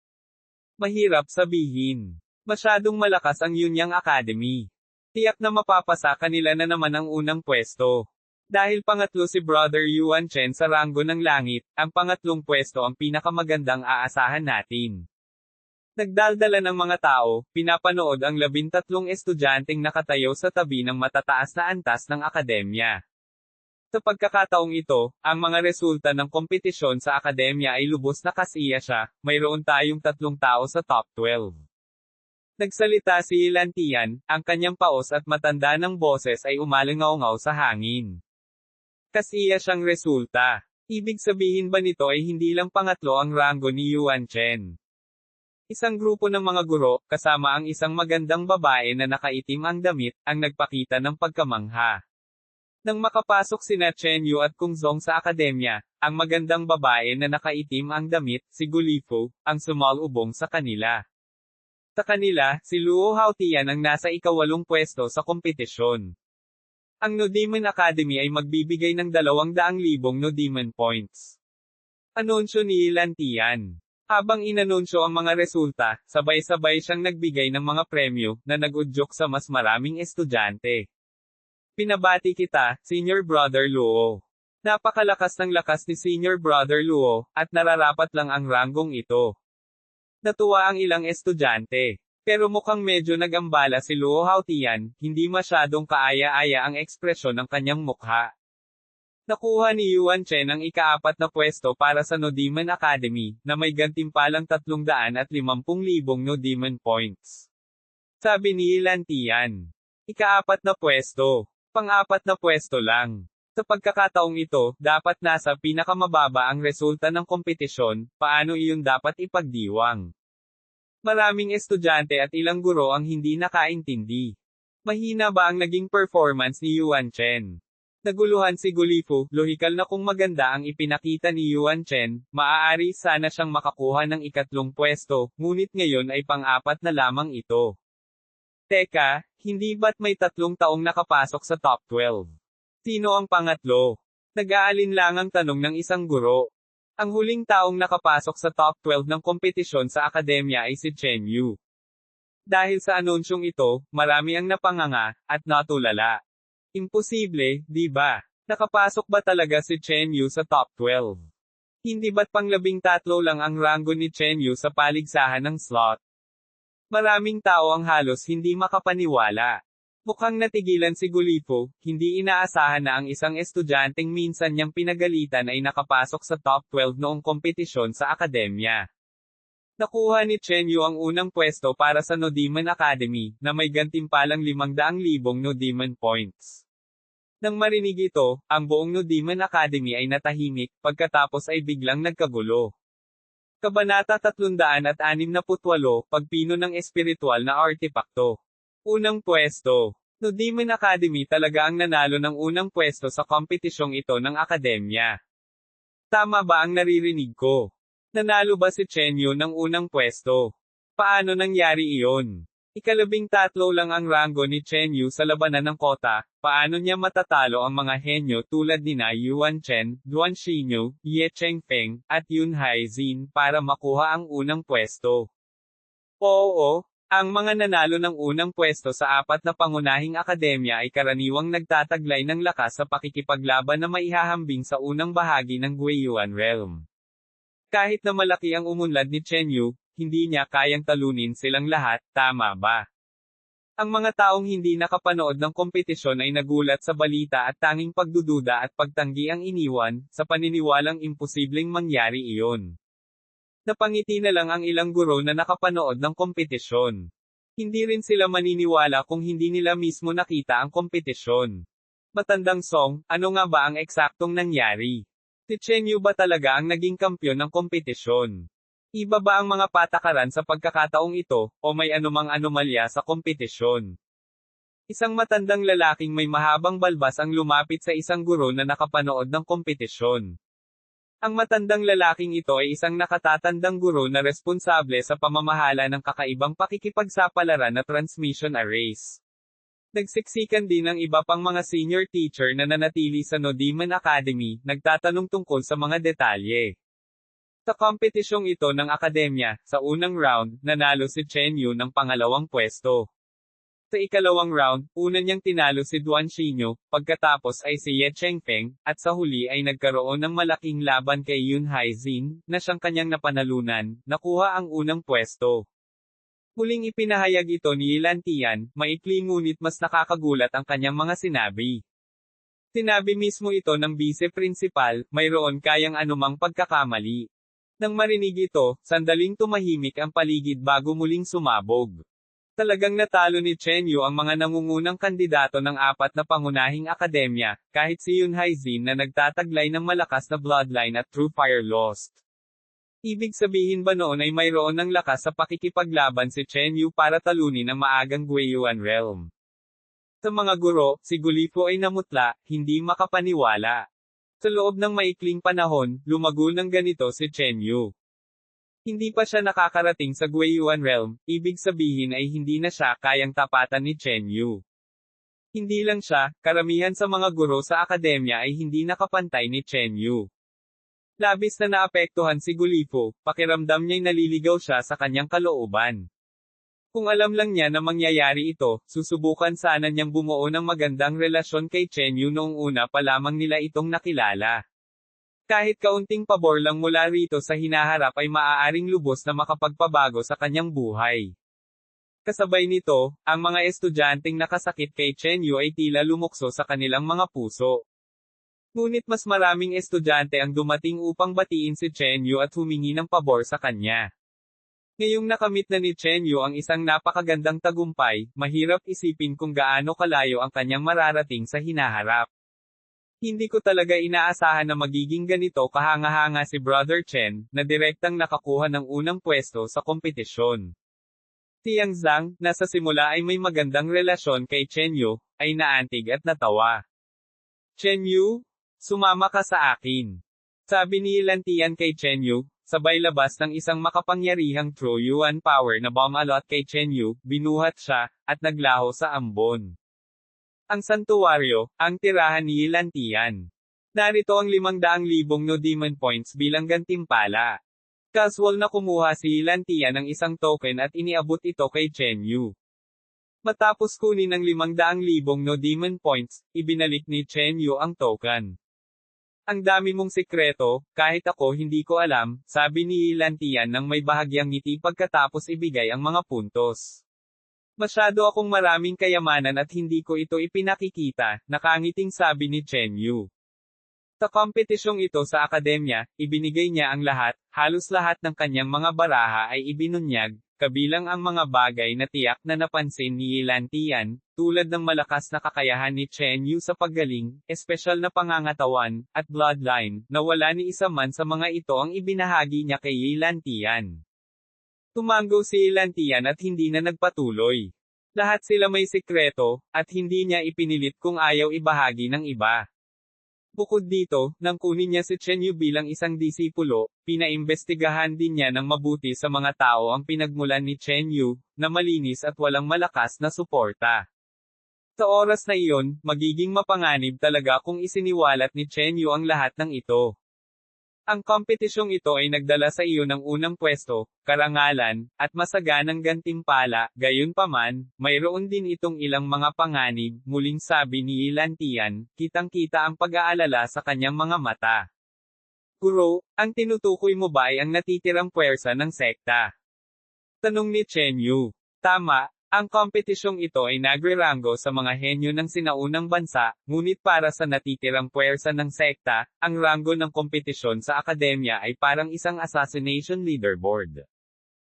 Mahirap sabihin. Masyadong malakas ang Yunyang Academy. Tiyak na mapapasa kanila na naman ang unang pwesto. Dahil pangatlo si Brother Yuan Chen sa ranggo ng langit, ang pangatlong pwesto ang pinakamagandang aasahan natin. Nagdaldala ng mga tao, pinapanood ang 13 estudyanteng nakatayo sa tabi ng matataas na antas ng akademya. Sa pagkakataong ito, ang mga resulta ng kompetisyon sa akademya ay lubos na kasiya siya, mayroon tayong 3 tao sa top 12. Nagsalita si Ilantian, ang kanyang paos at matanda ng boses ay umalingaw-ngaw sa hangin. Kasiya siyang resulta. Ibig sabihin ba nito ay hindi lang pangatlo ang ranggo ni Yuan Chen? Isang grupo ng mga guro, kasama ang isang magandang babae na nakaitim ang damit, ang nagpakita ng pagkamangha. Nang makapasok sina Chen Yu at Kung Zong sa akademya, ang magandang babae na nakaitim ang damit, si Gulifu, ang sumalubong sa kanila. Sa kanila, si Luo Haotian ang nasa ika-8 pwesto sa kompetisyon. Ang No Demon Academy ay magbibigay ng 200,000 No Demon Points. Anunsyo ni Ilantian. Habang inanunsyo ang mga resulta, sabay-sabay siyang nagbigay ng mga premyo, na nag-udyok sa mas maraming estudyante. Pinabati kita, Senior Brother Luo. Napakalakas ng lakas ni Senior Brother Luo, at nararapat lang ang ranggong ito. Natuwa ang ilang estudyante. Pero mukhang medyo nagambala si Luo Haotian, hindi masyadong kaaya-aya ang ekspresyon ng kanyang mukha. Nakuha ni Yuan Chen ang ika-4 na pwesto para sa No Demon Academy, na may gantimpalang 350,000 No Demon Points. Sabi ni Ilantian. Ika-4 na pwesto. Pang-4 na pwesto lang. Sa pagkakataong ito, dapat nasa pinakamababa ang resulta ng kompetisyon, paano iyon dapat ipagdiwang? Maraming estudyante at ilang guro ang hindi nakaintindi. Mahina ba ang naging performance ni Yuan Chen? Naguluhan si Gulifu, lohikal na kung maganda ang ipinakita ni Yuan Chen, maaari sana siyang makakuha ng ika-3 pwesto, ngunit ngayon ay pang-4 na lamang ito. Teka, hindi ba't may 3 taong nakapasok sa top 12? Sino ang pangatlo? Nag-aalinlangang tanong ng isang guro. Ang huling taong nakapasok sa top 12 ng kompetisyon sa akademya ay si Chen Yu. Dahil sa anunsyong ito, marami ang napanganga, at natulala. Imposible, di ba? Nakapasok ba talaga si Chen Yu sa top 12? Hindi ba't pang-13 lang ang ranggo ni Chen Yu sa paligsahan ng slot? Maraming tao ang halos hindi makapaniwala. Mukhang natigilan si Gulifu, hindi inaasahan na ang isang estudyanteng minsan niyang pinagalitan ay nakapasok sa top 12 noong kompetisyon sa akademya. Nakuha ni Chen Yu ang unang pwesto para sa No Demon Academy, na may gantimpalang 500,000 No Demon Points. Nang marinig ito, ang buong No Demon Academy ay natahimik, pagkatapos ay biglang nagkagulo. Kabanata 368, Pagpino ng Espiritual na Artipakto. Unang pwesto. No Demon Academy talaga ang nanalo ng unang pwesto sa kompetisyong ito ng akademya. Tama ba ang naririnig ko? Nanalo ba si Chen Yu ng unang pwesto? Paano nangyari iyon? Ika-13 lang ang ranggo ni Chen Yu sa labanan ng kota, paano niya matatalo ang mga henyo tulad nina Yuan Chen, Duan Xinyu, Ye Chengfeng, at Yun Haizin para makuha ang unang pwesto? Oo, ang mga nanalo ng unang pwesto sa 4 na pangunahing akademya ay karaniwang nagtataglay ng lakas sa pakikipaglaban na maihahambing sa unang bahagi ng Guiyuan Realm. Kahit na malaki ang umunlad ni Chen Yu, hindi niya kayang talunin silang lahat, tama ba? Ang mga taong hindi nakapanood ng kompetisyon ay nagulat sa balita at tanging pagdududa at pagtanggi ang iniwan, sa paniniwalang imposibleng mangyari iyon. Napangiti na lang ang ilang guro na nakapanood ng kompetisyon. Hindi rin sila maniniwala kung hindi nila mismo nakita ang kompetisyon. Matandang Song, ano nga ba ang eksaktong nangyari? Si Chen Yu ba talaga ang naging kampyon ng kompetisyon? Iba ba ang mga patakaran sa pagkakataong ito, o may anumang anomalya sa kompetisyon? Isang matandang lalaking may mahabang balbas ang lumapit sa isang guro na nakapanood ng kompetisyon. Ang matandang lalaking ito ay isang nakatatandang guro na responsable sa pamamahala ng kakaibang pakikipagsapalaran na transmission arrays. Nagsiksikan din ang iba pang mga senior teacher na nanatili sa No Demon Academy, nagtatanong tungkol sa mga detalye. Sa kompetisyong ito ng akademya, sa unang round, nanalo si Chen Yu ng pangalawang pwesto. Sa ikalawang round, una niyang tinalo si Duan Xinyu, pagkatapos ay si Ye Chengfeng, at sa huli ay nagkaroon ng malaking laban kay Yun Haizin, na siyang kanyang napanalunan, nakuha ang unang pwesto. Muling ipinahayag ito ni Ilan Tian, maikli ngunit mas nakakagulat ang kanyang mga sinabi. Sinabi mismo ito ng vice-principal, mayroon kayang anumang pagkakamali. Nang marinig ito, sandaling tumahimik ang paligid bago muling sumabog. Talagang natalo ni Chen Yu ang mga nangungunang kandidato ng apat na pangunahing akademya, kahit si Yun Haizin na nagtataglay ng malakas na bloodline at True Fire lost. Ibig sabihin ba noon ay mayroon ng lakas sa pakikipaglaban si Chen Yu para talunin ang maagang Guiyuan realm? Sa mga guro, si Gulifo ay namutla, hindi makapaniwala. Sa loob ng maikling panahon, lumago ng ganito si Chen Yu. Hindi pa siya nakakarating sa Guiyuan realm, ibig sabihin ay hindi na siya kayang tapatan ni Chen Yu. Hindi lang siya, karamihan sa mga guro sa akademya ay hindi nakapantay ni Chen Yu. Labis na naapektuhan si Gulifo, pakiramdam niya'y naliligaw siya sa kanyang kalooban. Kung alam lang niya na mangyayari ito, susubukan sana niyang bumuo ng magandang relasyon kay Chen Yu noong una pa lamang nila itong nakilala. Kahit kaunting pabor lang mula rito sa hinaharap ay maaaring lubos na makapagpabago sa kanyang buhay. Kasabay nito, ang mga estudyanteng nakasakit kay Chen Yu ay tila lumukso sa kanilang mga puso. Ngunit mas maraming estudyante ang dumating upang batiin si Chen Yu at humingi ng pabor sa kanya. Ngayong nakamit na ni Chen Yu ang isang napakagandang tagumpay, mahirap isipin kung gaano kalayo ang kanyang mararating sa hinaharap. Hindi ko talaga inaasahan na magiging ganito kahanga-hanga si Brother Chen, na direktang nakakuha ng unang pwesto sa kompetisyon. Tiang Zhang, na sa simula ay may magandang relasyon kay Chen Yu, ay naantig at natawa. Chen Yu? Sumama ka sa akin. Sabi ni Ilan Tian kay Chen Yu, sabay labas ng isang makapangyarihang True Yuan power na bumalot kay Chen Yu, binuhat siya, at naglaho sa ambon. Ang santuwaryo, ang tirahan ni Ilan Tian. Narito ang 500,000 No Demon Points bilang gantimpala. Casual na kumuha si Ilan Tian ng isang token at iniabot ito kay Chen Yu. Matapos kunin ng 500,000 No Demon Points, ibinalik ni Chen Yu ang token. Ang dami mong sikreto, kahit ako hindi ko alam, sabi ni Ilan Tian nang may bahagyang ngiti pagkatapos ibigay ang mga puntos. Masyado akong maraming kayamanan at hindi ko ito ipinakikita, nakangiting sabi ni Chen Yu. Sa kompetisyong ito sa akademya, ibinigay niya ang lahat, halos lahat ng kanyang mga baraha ay ibinunyag, kabilang ang mga bagay na tiyak na napansin ni Ilan Tian, tulad ng malakas na kakayahan ni Chen Yu sa paggaling, espesyal na pangangatawan, at bloodline, na wala ni isa man sa mga ito ang ibinahagi niya kay Ilan Tian. Tumango si Ilan Tian at hindi na nagpatuloy. Lahat sila may sikreto, at hindi niya ipinilit kung ayaw ibahagi ng iba. Bukod dito, nang kunin niya si Chen Yu bilang isang disipulo, pinaimbestigahan din niya ng mabuti sa mga tao ang pinagmulan ni Chen Yu, na malinis at walang malakas na suporta. Sa oras na iyon, magiging mapanganib talaga kung isiniwalat ni Chen Yu ang lahat ng ito. Ang kompetisyong ito ay nagdala sa iyo ng unang pwesto, karangalan, at masaganang gantimpala, gayunpaman, mayroon din itong ilang mga panganib, muling sabi ni Ilan Tian, kitang-kita ang pag-aalala sa kanyang mga mata. Guro, ang tinutukoy mo ba ay ang natitirang puwersa ng sekta? Tanong ni Chen Yu. Tama. Ang kompetisyong ito ay nagrerango sa mga henyo ng sinaunang bansa, ngunit para sa natitirang puwersa ng sekta, ang rango ng kompetisyon sa akademya ay parang isang assassination leaderboard.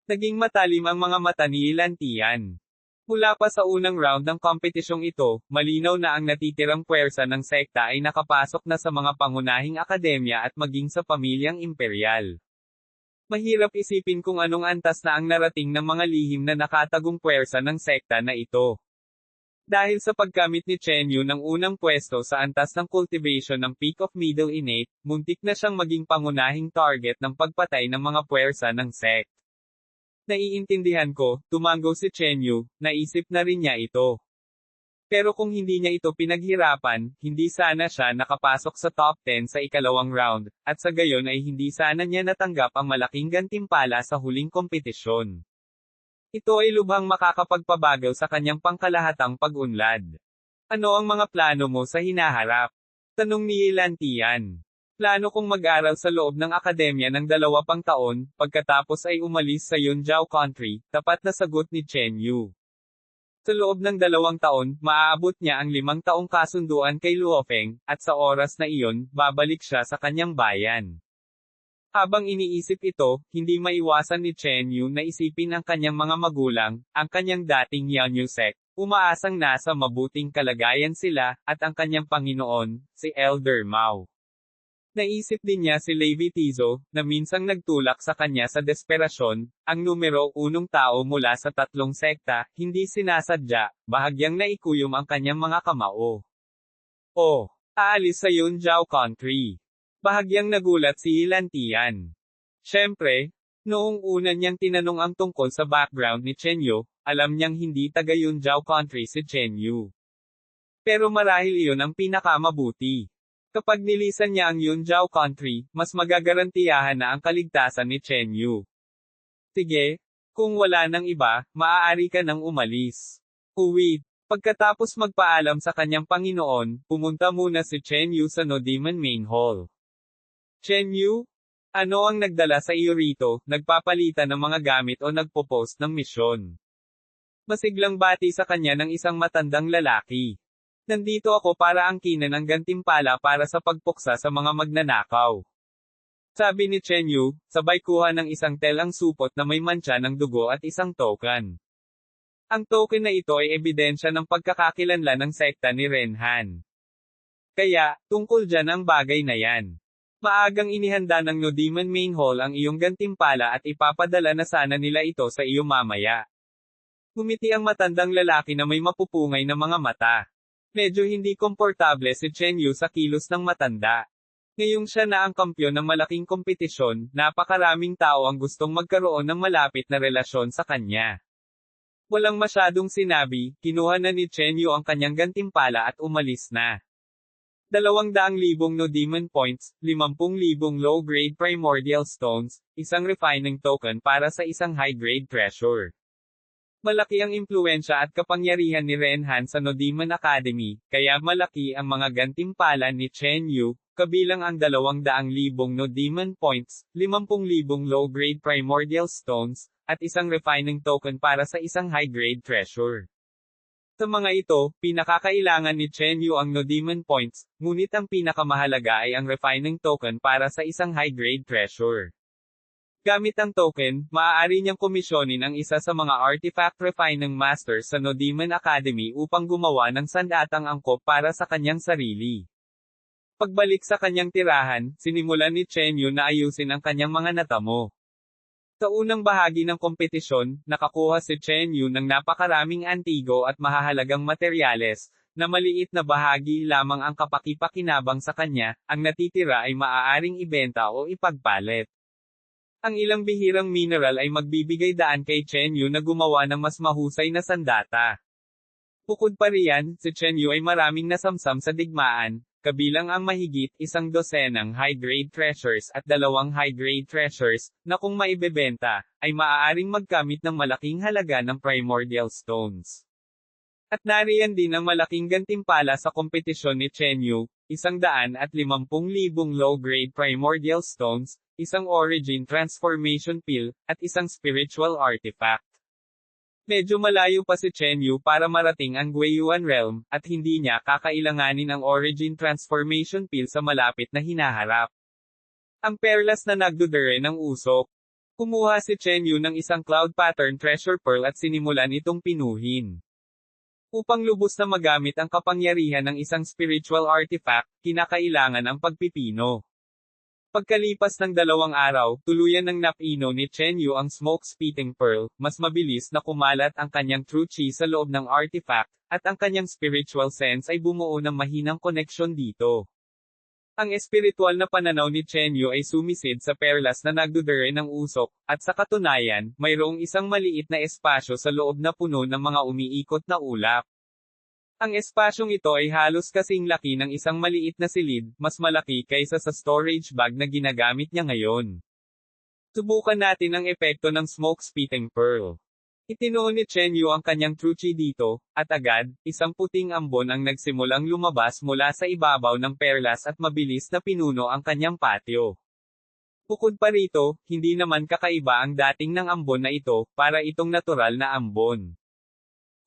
Naging matalim ang mga mata ni Ilan Tian. Mula pa sa unang round ng kompetisyong ito, malinaw na ang natitirang puwersa ng sekta ay nakapasok na sa mga pangunahing akademya at maging sa pamilyang imperial. Mahirap isipin kung anong antas na ang narating ng mga lihim na nakatagong puwersa ng sekta na ito. Dahil sa pagkamit ni Chen Yu ng unang pwesto sa antas ng cultivation ng Peak of Middle Innate, muntik na siyang maging pangunahing target ng pagpatay ng mga puwersa ng sect. Naiintindihan ko, tumango si Chen Yu, naisip na rin niya ito. Pero kung hindi niya ito pinaghirapan, hindi sana siya nakapasok sa top 10 sa ikalawang round, at sa gayon ay hindi sana niya natanggap ang malaking gantimpala sa huling kompetisyon. Ito ay lubhang makakapagpabagal sa kanyang pangkalahatang pag-unlad. Ano ang mga plano mo sa hinaharap? Tanong ni Yelantian. Plano kong mag-aral sa loob ng akademya ng 2 pang taon, pagkatapos ay umalis sa Yunjiao Country, tapat na sagot ni Chen Yu. Sa loob ng 2 taon, maaabot niya ang 5 taong kasunduan kay Luofeng, at sa oras na iyon, babalik siya sa kanyang bayan. Habang iniisip ito, hindi maiwasan ni Chen Yu na isipin ang kanyang mga magulang, ang kanyang dating Yanyu sect, umaasang nasa mabuting kalagayan sila, at ang kanyang Panginoon, si Elder Mao. Naisip din niya si Levi Tizo, na minsang nagtulak sa kanya sa desperasyon, ang numero 1 tao mula sa 3 sekta, hindi sinasadya, bahagyang naikuyom ang kanyang mga kamao. Aalis sa Yunjiao Country. Bahagyang nagulat si Yelantian. Siyempre, noong una niyang tinanong ang tungkol sa background ni Chen Yu, alam niyang hindi taga Yunjiao Country si Chen Yu. Pero marahil iyon ang pinakamabuti. Kapag nilisan niya ang Yunjiao Country, mas magagarantiyahan na ang kaligtasan ni Chen Yu. Sige, kung wala nang iba, maaari ka nang umalis. Uwit. Pagkatapos magpaalam sa kanyang Panginoon, pumunta muna si Chen Yu sa Nodiman Main Hall. Chen Yu? Ano ang nagdala sa iyo rito, nagpapalitan ng mga gamit o nagpo-post ng misyon? Masiglang bati sa kanya ng isang matandang lalaki. Nandito ako para angkinan ang gantimpala para sa pagpuksa sa mga magnanakaw. Sabi ni Chen Yu, sabay kuha ng isang telang supot na may mantsa ng dugo at isang token. Ang token na ito ay ebidensya ng pagkakakilanlan ng sekta ni Renhan. Kaya, tungkol dyan ang bagay na yan. Maagang inihanda ng Nodiman Main Hall ang iyong gantimpala at ipapadala na sana nila ito sa iyo mamaya. Ngumiti ang matandang lalaki na may mapupungay na mga mata. Medyo hindi komportable si Chen Yu sa kilos ng matanda. Ngayong siya na ang kampyon ng malaking kompetisyon, napakaraming tao ang gustong magkaroon ng malapit na relasyon sa kanya. Walang masyadong sinabi, kinuha na ni Chen Yu ang kanyang gantimpala at umalis na. 200,000 Nodiman points, 50,000 low-grade primordial stones, isang refining token para sa isang high-grade treasure. Malaki ang impluensya at kapangyarihan ni Renhan sa Nodiman Academy, kaya malaki ang mga gantimpala ni Chen Yu, kabilang ang 200,000 Nodiman points, 50,000 low-grade primordial stones, at isang refining token para sa isang high-grade treasure. Sa mga ito, pinakakailangan ni Chen Yu ang Nodiman points, ngunit ang pinakamahalaga ay ang refining token para sa isang high-grade treasure. Gamit ang token, maaari niyang komisyonin ang isa sa mga artifact refining masters sa Nodiman Academy upang gumawa ng sandatang angkop para sa kanyang sarili. Pagbalik sa kanyang tirahan, sinimulan ni Chen Yu na ayusin ang kanyang mga natamo. Sa unang bahagi ng kompetisyon, nakakuha si Chen Yu ng napakaraming antigo at mahahalagang materyales, na maliit na bahagi lamang ang kapakipakinabang sa kanya, ang natitira ay maaaring ibenta o ipagpalit. Ang ilang bihirang mineral ay magbibigay daan kay Chen Yu na gumawa ng mas mahusay na sandata. Bukod pa riyan, si Chen Yu ay maraming nasamsam sa digmaan, kabilang ang mahigit 100 high-grade treasures at 2 high-grade treasures, na kung maibebenta, ay maaaring magkamit ng malaking halaga ng primordial stones. At nariyan din ang malaking gantimpala sa kompetisyon ni Chen Yu, 150,000 low-grade primordial stones, isang origin transformation pill, at isang spiritual artifact. Medyo malayo pa si Chen Yu para marating ang Guiyuan Realm, at hindi niya kakailanganin ang origin transformation pill sa malapit na hinaharap. Ang perlas na nagdudure ng usok. Kumuha si Chen Yu ng isang cloud pattern treasure pearl at sinimulan itong pinuhin. Upang lubos na magamit ang kapangyarihan ng isang spiritual artifact, kinakailangan ang pagpipino. Pagkalipas ng 2 araw, tuluyan ng napino ni Chen Yu ang smoke-spitting pearl, mas mabilis na kumalat ang kanyang true chi sa loob ng artifact, at ang kanyang spiritual sense ay bumuo ng mahinang koneksyon dito. Ang espiritual na pananaw ni Chen Yu ay sumisid sa perlas na nagdudure ng usok, at sa katunayan, mayroong isang maliit na espasyo sa loob na puno ng mga umiikot na ulap. Ang espasyong ito ay halos kasing laki ng isang maliit na silid, mas malaki kaysa sa storage bag na ginagamit niya ngayon. Subukan natin ang epekto ng smoke spitting pearl. Itinuon ni Chen Yu ang kanyang truchi dito, at agad, isang puting ambon ang nagsimulang lumabas mula sa ibabaw ng perlas at mabilis na pinuno ang kanyang patio. Bukod pa rito, hindi naman kakaiba ang dating ng ambon na ito, para itong natural na ambon.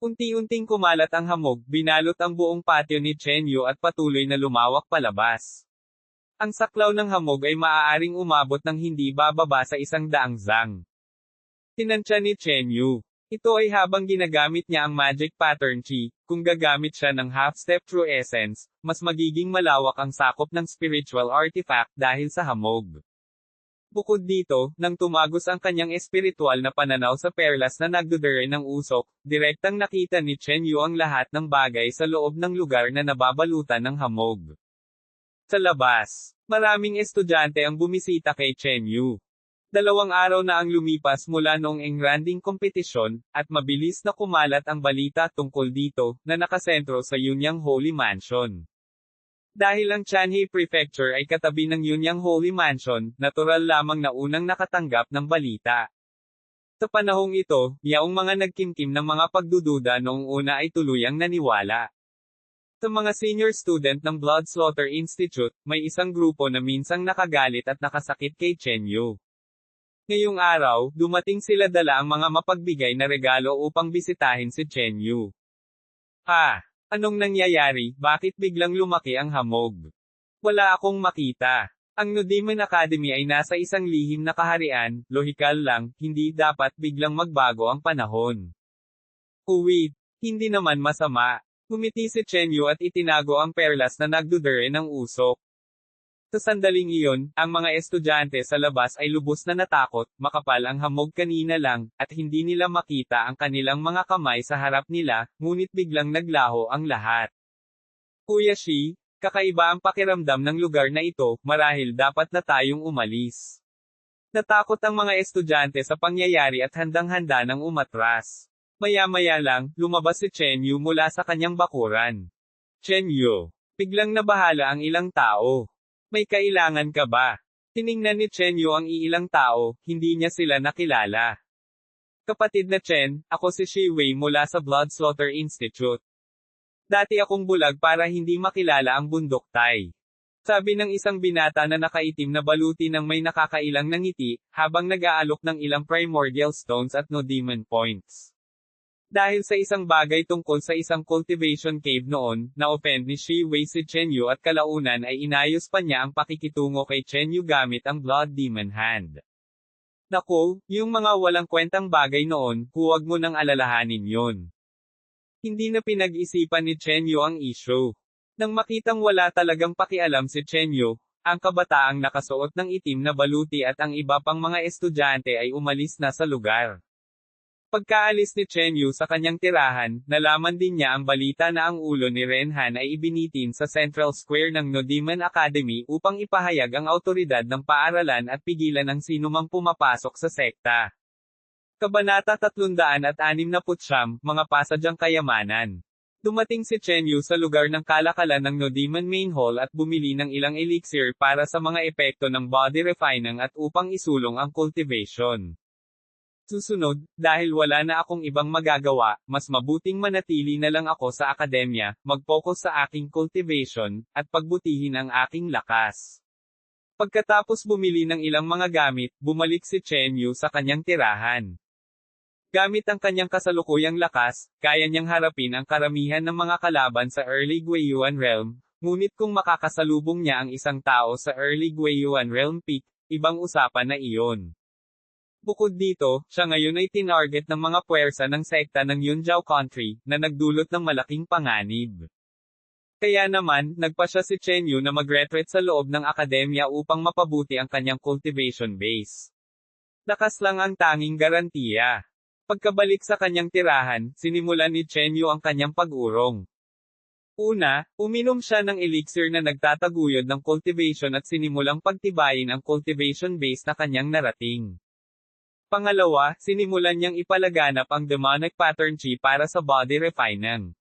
Unti-unting kumalat ang hamog, binalot ang buong patio ni Chen Yu at patuloy na lumawak palabas. Ang saklaw ng hamog ay maaaring umabot ng hindi bababa sa 100 zang. Tinansya ni Chen Yu. Ito ay habang ginagamit niya ang magic pattern chi, kung gagamit siya ng half-step true essence, mas magiging malawak ang sakop ng spiritual artifact dahil sa hamog. Bukod dito, nang tumagos ang kanyang espiritual na pananaw sa perlas na nagdudure ng usok, direktang nakita ni Chen Yu ang lahat ng bagay sa loob ng lugar na nababalutan ng hamog. Sa labas, maraming estudyante ang bumisita kay Chen Yu. 2 araw na ang lumipas mula noong engranding kompetisyon, at mabilis na kumalat ang balita tungkol dito, na nakasentro sa Yunyang Holy Mansion. Dahil ang Chanhe Prefecture ay katabi ng Yunyang Holy Mansion, natural lamang na unang nakatanggap ng balita. Sa panahong ito, yaong mga nagkimkim ng mga pagdududa noong una ay tuluyang naniwala. Sa mga senior student ng Blood Slaughter Institute, may isang grupo na minsang nakagalit at nakasakit kay Chen Yu. Ngayong araw, dumating sila dala ang mga mapagbigay na regalo upang bisitahin si Chen Yu. Anong nangyayari? Bakit biglang lumaki ang hamog? Wala akong makita. Ang Nodiman Academy ay nasa isang lihim na kaharian, lohikal lang, hindi dapat biglang magbago ang panahon. Wait, hindi naman masama. Ngumiti si Chen Yu at itinago ang perlas na nagdudure ng usok. Sa sandaling iyon, ang mga estudyante sa labas ay lubos na natakot, makapal ang hamog kanina lang, at hindi nila makita ang kanilang mga kamay sa harap nila, ngunit biglang naglaho ang lahat. Kuya Shi, kakaiba ang pakiramdam ng lugar na ito, marahil dapat na tayong umalis. Natakot ang mga estudyante sa pangyayari at handang-handa ng umatras. Maya-maya lang, lumabas si Chen Yu mula sa kanyang bakuran. Chen Yu, biglang nabahala ang ilang tao. May kailangan ka ba? Tiningnan ni Chen Yu ang iilang tao, hindi niya sila nakilala. Kapatid na Chen, ako si Shi Wei mula sa Blood Slaughter Institute. Dati akong bulag para hindi makilala ang bundok tay. Sabi ng isang binata na nakaitim na baluti ng may nakakailang na ngiti, habang nag-aalok ng ilang primordial stones at no demon points. Dahil sa isang bagay tungkol sa isang cultivation cave noon, na-offend ni Shi Wei si Chen Yu at kalaunan ay inayos pa niya ang pakikitungo kay Chen Yu gamit ang Blood Demon Hand. Naku, yung mga walang kwentang bagay noon, huwag mo nang alalahanin yun. Hindi na pinag-isipan ni Chen Yu ang issue. Nang makitang wala talagang pakialam si Chen Yu, ang kabataang nakasuot ng itim na baluti at ang iba pang mga estudyante ay umalis na sa lugar. Pagkaalis ni Chen Yu sa kanyang tirahan, nalaman din niya ang balita na ang ulo ni Ren Han ay ibinitin sa Central Square ng Nodiman Academy upang ipahayag ang autoridad ng paaralan at pigilan ang sinumang pumapasok sa sekta. Kabanata 369, Mga Pasadyang Kayamanan. Dumating si Chen Yu sa lugar ng kalakalan ng Nodiman Main Hall at bumili ng ilang elixir para sa mga epekto ng body refining at upang isulong ang cultivation. Susunod, dahil wala na akong ibang magagawa, mas mabuting manatili na lang ako sa akademya, mag-focus sa aking cultivation, at pagbutihin ang aking lakas. Pagkatapos bumili ng ilang mga gamit, bumalik si Chen Yu sa kanyang tirahan. Gamit ang kanyang kasalukuyang lakas, kaya niyang harapin ang karamihan ng mga kalaban sa Early Guiyuan Realm, ngunit kung makakasalubong niya ang isang tao sa Early Guiyuan Realm Peak, ibang usapan na iyon. Bukod dito, siya ngayon ay tinarget ng mga puwersa ng sekta ng Yunjiao Country, na nagdulot ng malaking panganib. Kaya naman, nagpasya si Chen Yu na mag-retreat sa loob ng akademya upang mapabuti ang kanyang cultivation base. Lakas lang ang tanging garantiya. Pagkabalik sa kanyang tirahan, sinimulan ni Chen Yu ang kanyang pag-urong. Una, uminom siya ng elixir na nagtataguyod ng cultivation at sinimulang pagtibayin ang cultivation base na kanyang narating. Pangalawa, sinimulan niyang ipalaganap ang demonic pattern chi para sa body refining.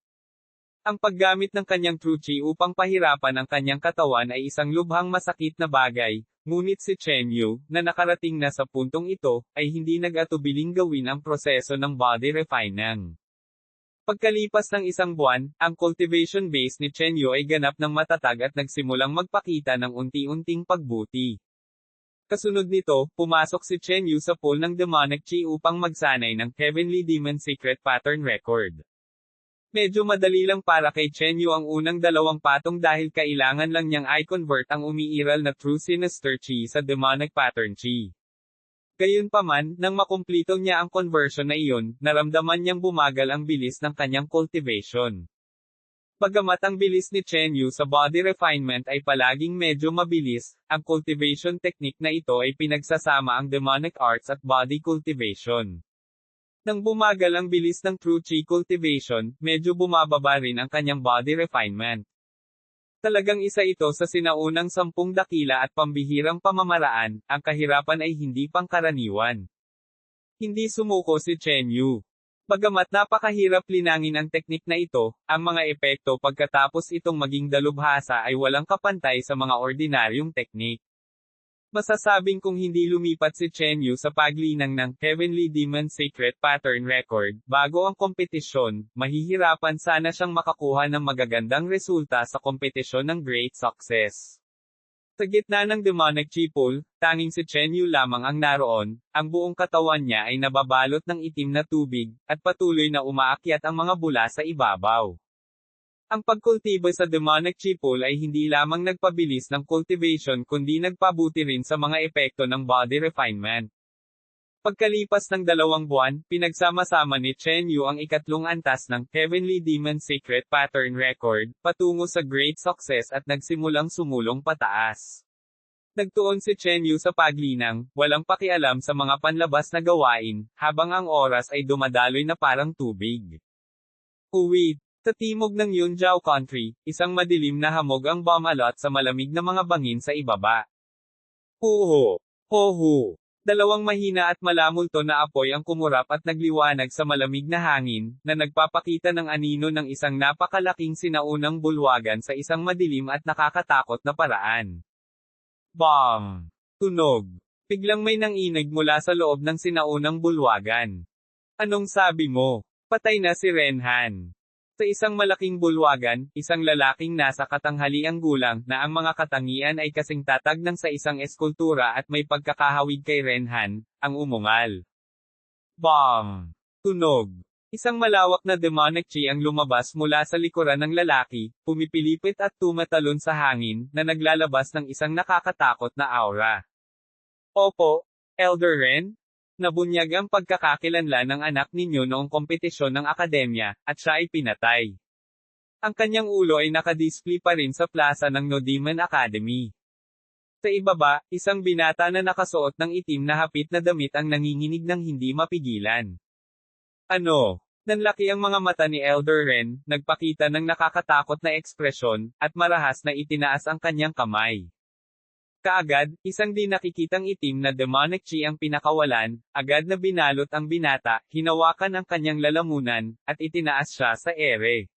Ang paggamit ng kanyang true chi upang pahirapan ang kanyang katawan ay isang lubhang masakit na bagay, ngunit si Chen Yu, na nakarating na sa puntong ito, ay hindi nag-atubiling gawin ang proseso ng body refining. Pagkalipas ng isang buwan, ang cultivation base ni Chen Yu ay ganap ng matatag at nagsimulang magpakita ng unti-unting pagbuti. Kasunod nito, pumasok si Chen Yu sa pool ng demonic chi upang magsanay ng Heavenly Demon Secret Pattern Record. Medyo madali lang para kay Chen Yu ang unang 2 patong dahil kailangan lang niyang i-convert ang umiiral na True Sinister Chi sa Demonic Pattern Chi. Gayunpaman, nang makumplito niya ang conversion na iyon, naramdaman niyang bumagal ang bilis ng kanyang cultivation. Bagamat ang bilis ni Chen Yu sa body refinement ay palaging medyo mabilis, ang cultivation technique na ito ay pinagsasama ang demonic arts at body cultivation. Nang bumagal ang bilis ng true chi cultivation, medyo bumababa rin ang kanyang body refinement. Talagang isa ito sa sinaunang 10 dakila at pambihirang pamamaraan, ang kahirapan ay hindi pangkaraniwan. Hindi sumuko si Chen Yu. Bagamat napakahirap linangin ang teknik na ito, ang mga epekto pagkatapos itong maging dalubhasa ay walang kapantay sa mga ordinaryong teknik. Masasabing kung hindi lumipat si Chen Yu sa paglinang ng Heavenly Demon Secret Pattern Record, bago ang kompetisyon, mahihirapan sana siyang makakuha ng magagandang resulta sa kompetisyon ng Great Success. Sa gitna ng demonic chi pool, tanging si Chen Yu lamang ang naroon, ang buong katawan niya ay nababalot ng itim na tubig, at patuloy na umaakyat ang mga bula sa ibabaw. Ang pagkultibo sa demonic chi pool ay hindi lamang nagpabilis ng cultivation kundi nagpabuti rin sa mga epekto ng body refinement. Pagkalipas ng 2 buwan, pinagsama-sama ni Chen Yu ang ikatlong antas ng Heavenly Demon Secret Pattern Record, patungo sa Great Success at nagsimulang sumulong pataas. Nagtuon si Chen Yu sa paglinang, walang pakialam sa mga panlabas na gawain, habang ang oras ay dumadaloy na parang tubig. Uwi. Sa timog ng Yunjiao Country, isang madilim na hamog ang bumalot sa malamig na mga bangin sa ibaba. Huho! Hoho! 2 mahina at malamulto na apoy ang kumurap at nagliwanag sa malamig na hangin, na nagpapakita ng anino ng isang napakalaking sinaunang bulwagan sa isang madilim at nakakatakot na paraan. Bang! Tunog! Biglang may nanginig mula sa loob ng sinaunang bulwagan. Anong sabi mo? Patay na si Renhan. Sa isang malaking bulwagan, isang lalaking nasa katanghaliang gulang na ang mga katangian ay kasing tatag ng sa isang eskultura at may pagkakahawig kay Renhan, ang umungal. Bang! Tunog! Isang malawak na demonic chi ang lumabas mula sa likuran ng lalaki, pumipilipit at tumatalon sa hangin, na naglalabas ng isang nakakatakot na aura. Opo, Elder Ren? Nabunyag ang pagkakakilanlan ng anak ninyo noong kompetisyon ng akademya, at siya ay pinatay. Ang kanyang ulo ay nakadisplay pa rin sa plaza ng No Demon Academy. Sa ibaba, isang binata na nakasuot ng itim na hapit na damit ang nanginginig ng hindi mapigilan. Ano? Nanlaki ang mga mata ni Elder Ren, nagpakita ng nakakatakot na ekspresyon, at marahas na itinaas ang kanyang kamay. Kaagad, isang di nakikitang itim na demonic chi ang pinakawalan, agad na binalot ang binata, hinawakan ang kanyang lalamunan, at itinaas siya sa ere.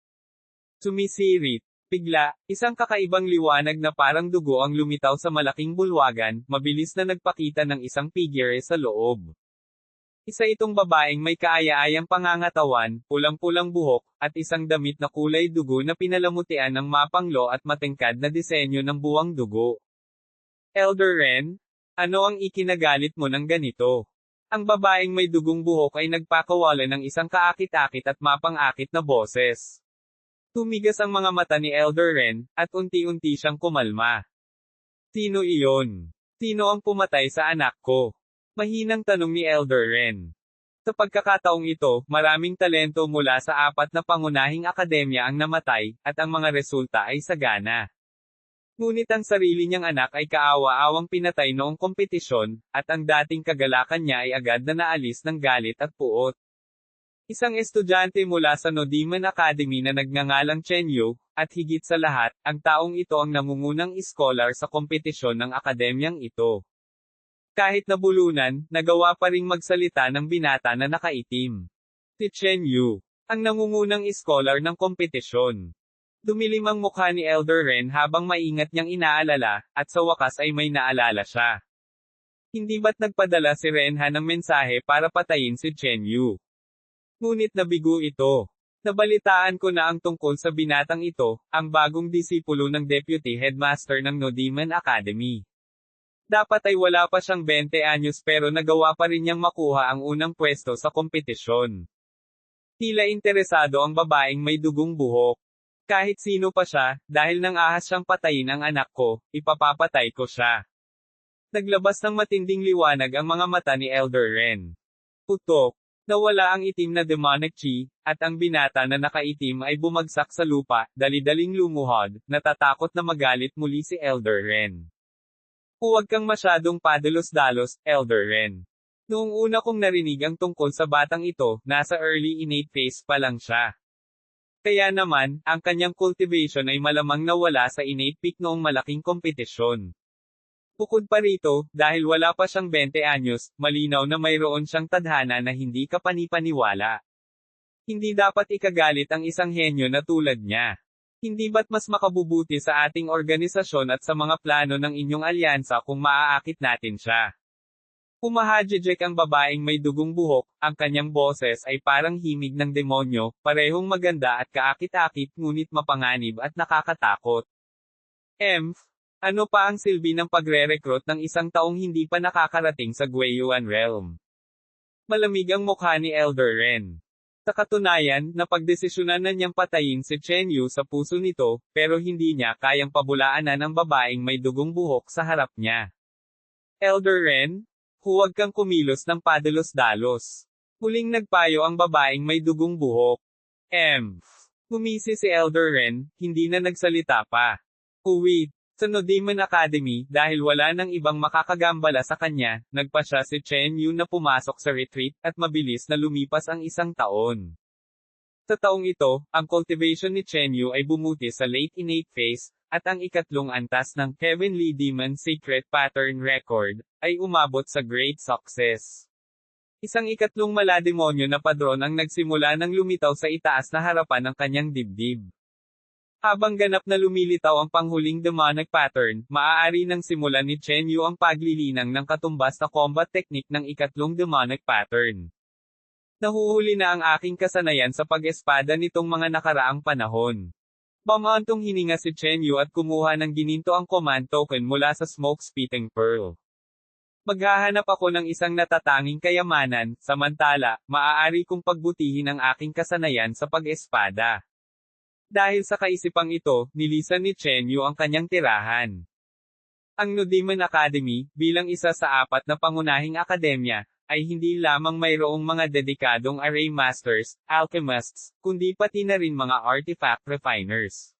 Sumisirit. Bigla, isang kakaibang liwanag na parang dugo ang lumitaw sa malaking bulwagan, mabilis na nagpakita ng isang figure sa loob. Isa itong babaeng may kaaya-ayang pangangatawan, pulang-pulang buhok, at isang damit na kulay dugo na pinalamutian ng mapanglo at matingkad na disenyo ng buwang dugo. Elder Ren? Ano ang ikinagalit mo ng ganito? Ang babaeng may dugong buhok ay nagpakawala ng isang kaakit-akit at mapang-akit na boses. Tumigas ang mga mata ni Elder Ren, at unti-unti siyang kumalma. Sino iyon? Sino ang pumatay sa anak ko? Mahinang tanong ni Elder Ren. Sa pagkakataong ito, maraming talento mula sa 4 na pangunahing akademya ang namatay, at ang mga resulta ay sagana. Ngunit ang sarili niyang anak ay kaawa-awang pinatay noong kompetisyon, at ang dating kagalakan niya ay agad na naalis ng galit at puot. Isang estudyante mula sa No Demon Academy na nagngangalang Chen Yu, at higit sa lahat, ang taong ito ang nangungunang scholar sa kompetisyon ng akademyang ito. Kahit nabulunan, nagawa pa ring magsalita ng binata na nakaitim. Si Chen Yu. ang nangungunang scholar ng kompetisyon. Dumilim ang mukha ni Elder Ren habang maingat niyang inaalala, at sa wakas ay may naalala siya. Hindi ba't nagpadala si Renhan ng mensahe para patayin si Chen Yu? Ngunit nabigo ito. Nabalitaan ko na ang tungkol sa binatang ito, ang bagong disipulo ng Deputy Headmaster ng Nodiman Academy. Dapat ay wala pa siyang 20 anyos pero nagawa pa rin niyang makuha ang unang pwesto sa kompetisyon. Tila interesado ang babaeng may dugong buhok. Kahit sino pa siya, dahil nang ahas siyang patayin ang anak ko, ipapapatay ko siya. Naglabas ng matinding liwanag ang mga mata ni Elder Ren. Putok. Nawala ang itim na demonic chi, at ang binata na nakaitim ay bumagsak sa lupa, dali-daling lumuhod, natatakot na magalit muli si Elder Ren. Huwag kang masyadong padalos-dalos, Elder Ren. Noong una kong narinig ang tungkol sa batang ito, nasa early innate phase pa lang siya. Kaya naman, ang kanyang cultivation ay malamang nawala sa innate peak noong malaking kompetisyon. Bukod pa rito, dahil wala pa siyang 20 anyos, malinaw na mayroon siyang tadhana na hindi kapanipaniwala. Hindi dapat ikagalit ang isang henyo na tulad niya. Hindi ba't mas makabubuti sa ating organisasyon at sa mga plano ng inyong alyansa kung maaakit natin siya? Humahadjejek ang babaeng may dugong buhok, ang kanyang boses ay parang himig ng demonyo, parehong maganda at kaakit-akit ngunit mapanganib at nakakatakot. Ano pa ang silbi ng pagre-recruit ng isang taong hindi pa nakakarating sa Guiyuan Realm? Malamig ang mukha ni Elder Ren. Sa katunayan, napagdesisyonan na niyang patayin si Chen Yu sa puso nito, pero hindi niya kayang pabulaanan ang babaeng may dugong buhok sa harap niya. Elder Ren, huwag kang kumilos ng padalos-dalos. Muling nagpayo ang babaeng may dugong buhok. Gumisi si Elder Ren, hindi na nagsalita pa. Uwi. Sa Nodiman Academy, dahil wala nang ibang makakagambala sa kanya, nagpa siya si Chen Yu na pumasok sa retreat, at mabilis na lumipas ang isang taon. Sa taong ito, ang cultivation ni Chen Yu ay bumuti sa late innate phase, at ang ikatlong antas ng Heavenly Demon Secret Pattern Record, ay umabot sa great success. Isang ikatlong malademonyo na padron ang nagsimula ng lumitaw sa itaas na harapan ng kanyang dibdib. Habang ganap na lumilitaw ang panghuling demonic pattern, maaari nang simulan ni Chen Yu ang paglilinang ng katumbas na combat technique ng ikatlong demonic pattern. Nahuhuli na ang aking kasanayan sa pag-espada nitong mga nakaraang panahon. Bamantong hininga si Chen Yu at kumuha ng gininto ang command token mula sa Smoke Spitting Pearl. Maghahanap ako ng isang natatanging kayamanan, samantala, maaari kong pagbutihin ang aking kasanayan sa pag-espada. Dahil sa kaisipang ito, nilisan ni Chen Yu ang kanyang tirahan. Ang Nodiman Academy, bilang isa sa 4 na pangunahing akademya, ay hindi lamang mayroong mga dedikadong array masters, alchemists, kundi pati na rin mga artifact refiners.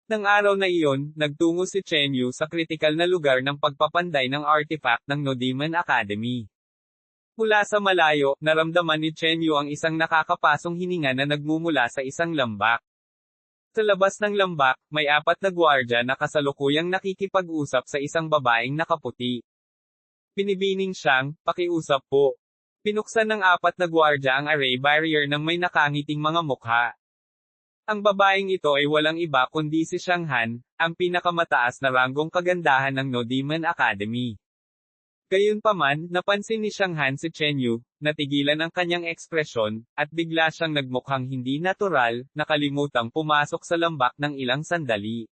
Nang araw na iyon, nagtungo si Chen Yu sa kritikal na lugar ng pagpapanday ng artifact ng Nodiman Academy. Mula sa malayo, naramdaman ni Chen Yu ang isang nakakapasong hininga na nagmumula sa isang lambak. Sa labas ng lambak, may 4 na gwardya na kasalukuyang nakikipag-usap sa isang babaeng nakaputi. Binibining siyang, "Pakiusap po." Pinuksan ng 4 na gwardya ang array barrier ng may nakangiting mga mukha. Ang babaeng ito ay walang iba kundi si Shanghan, ang pinakamataas na ranggong kagandahan ng Nodiman Academy. Gayunpaman, napansin ni Shanghan si Chen Yu, natigilan ang kanyang ekspresyon, at bigla siyang nagmukhang hindi natural, nakalimutang pumasok sa lambak ng ilang sandali.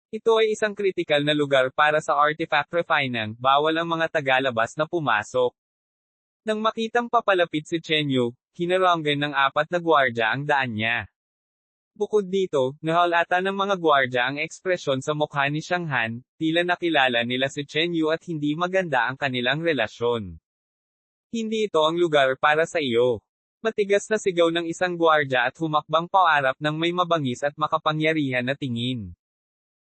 Ito ay isang kritikal na lugar para sa artifact refining, bawal ang mga tagalabas na pumasok. Nang makitang papalapit si Chen Yu, hinaranggan ng 4 na gwardya ang daan niya. Bukod dito, nahalata ng mga gwardya ang ekspresyon sa mukha ni Shanghan, tila nakilala nila si Chen Yu at hindi maganda ang kanilang relasyon. "Hindi ito ang lugar para sa iyo." Matigas na sigaw ng isang gwardya at humakbang paarap ng may mabangis at makapangyarihan na tingin.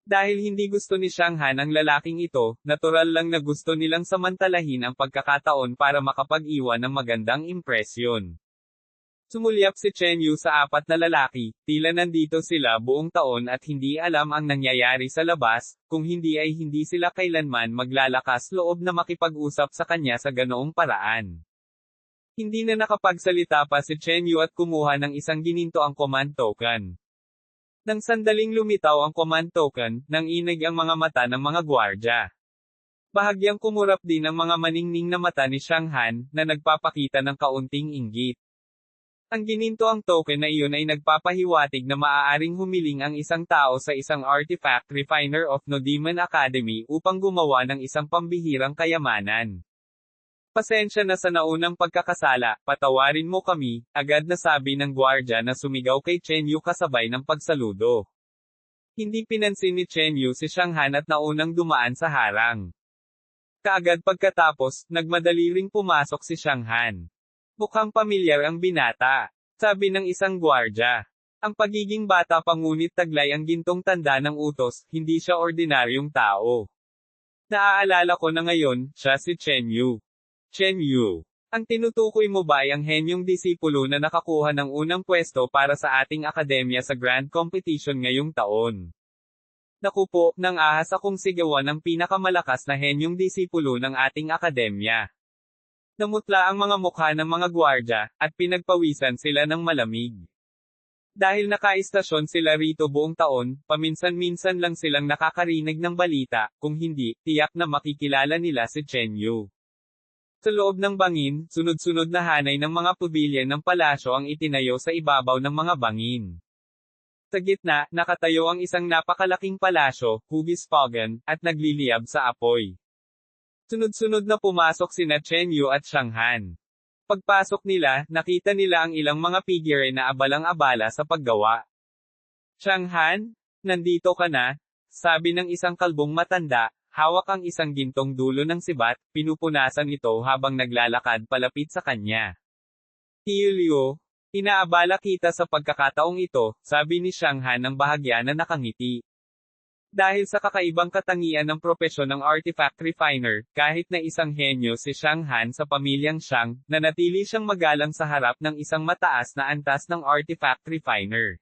Dahil hindi gusto ni Shanghan ang lalaking ito, natural lang na gusto nilang samantalahin ang pagkakataon para makapag-iwan ng magandang impresyon. Sumulyap si Chen Yu sa 4 na lalaki, tila nandito sila buong taon at hindi alam ang nangyayari sa labas, kung hindi ay hindi sila kailanman maglalakas loob na makipag-usap sa kanya sa ganoong paraan. Hindi na nakapagsalita pa si Chen Yu at kumuha ng isang ginintoang command token. Nang sandaling lumitaw ang command token, nang inig ang mga mata ng mga gwardya. Bahagyang kumurap din ang mga maningning na mata ni Xiang Han, na nagpapakita ng kaunting inggit. Ang ginintoang token na iyon ay nagpapahiwatig na maaaring humiling ang isang tao sa isang artifact refiner of No Demon Academy upang gumawa ng isang pambihirang kayamanan. Pasensya na sa naunang pagkakasala, patawarin mo kami, agad na sabi ng gwardya na sumigaw kay Chen Yu kasabay ng pagsaludo. Hindi pinansin ni Chen Yu si Xiang Han at naunang dumaan sa harang. Kaagad pagkatapos, nagmadali ring pumasok si Xiang Han. Mukhang pamilyar ang binata, sabi ng isang gwardya. Ang pagiging bata pa ngunit taglay ang gintong tanda ng utos, hindi siya ordinaryong tao. Naaalala ko na ngayon, siya si Chen Yu. Chen Yu. Ang tinutukoy mo ba ay ang henyong disipulo na nakakuha ng unang pwesto para sa ating akademya sa Grand Competition ngayong taon? Naku po, nang ahas akong sigawan ng pinakamalakas na henyong disipulo ng ating akademya. Namutla ang mga mukha ng mga gwardya, at pinagpawisan sila ng malamig. Dahil nakaistasyon sila rito buong taon, paminsan-minsan lang silang nakakarinig ng balita, kung hindi, tiyak na makikilala nila si Chen Yu. Sa loob ng bangin, sunod-sunod na hanay ng mga pabilya ng palasyo ang itinayo sa ibabaw ng mga bangin. Sa gitna, nakatayo ang isang napakalaking palasyo, hugis pagan, at nagliliyab sa apoy. Sunod-sunod na pumasok sina Chen Yu at Xiang Han. Pagpasok nila, nakita nila ang ilang mga figure na abalang-abala sa paggawa. Xiang Han, nandito ka na, sabi ng isang kalbong matanda. Hawak ang isang gintong dulo ng sibat, pinupunasan ito habang naglalakad palapit sa kanya. Tiyo Liu, inaabala kita sa pagkakataong ito, sabi ni Xiang Han ng bahagya na nakangiti. Dahil sa kakaibang katangian ng propesyon ng artifact refiner, kahit na isang henyo si Xiang Han sa pamilyang Xiang, nanatili siyang magalang sa harap ng isang mataas na antas ng artifact refiner.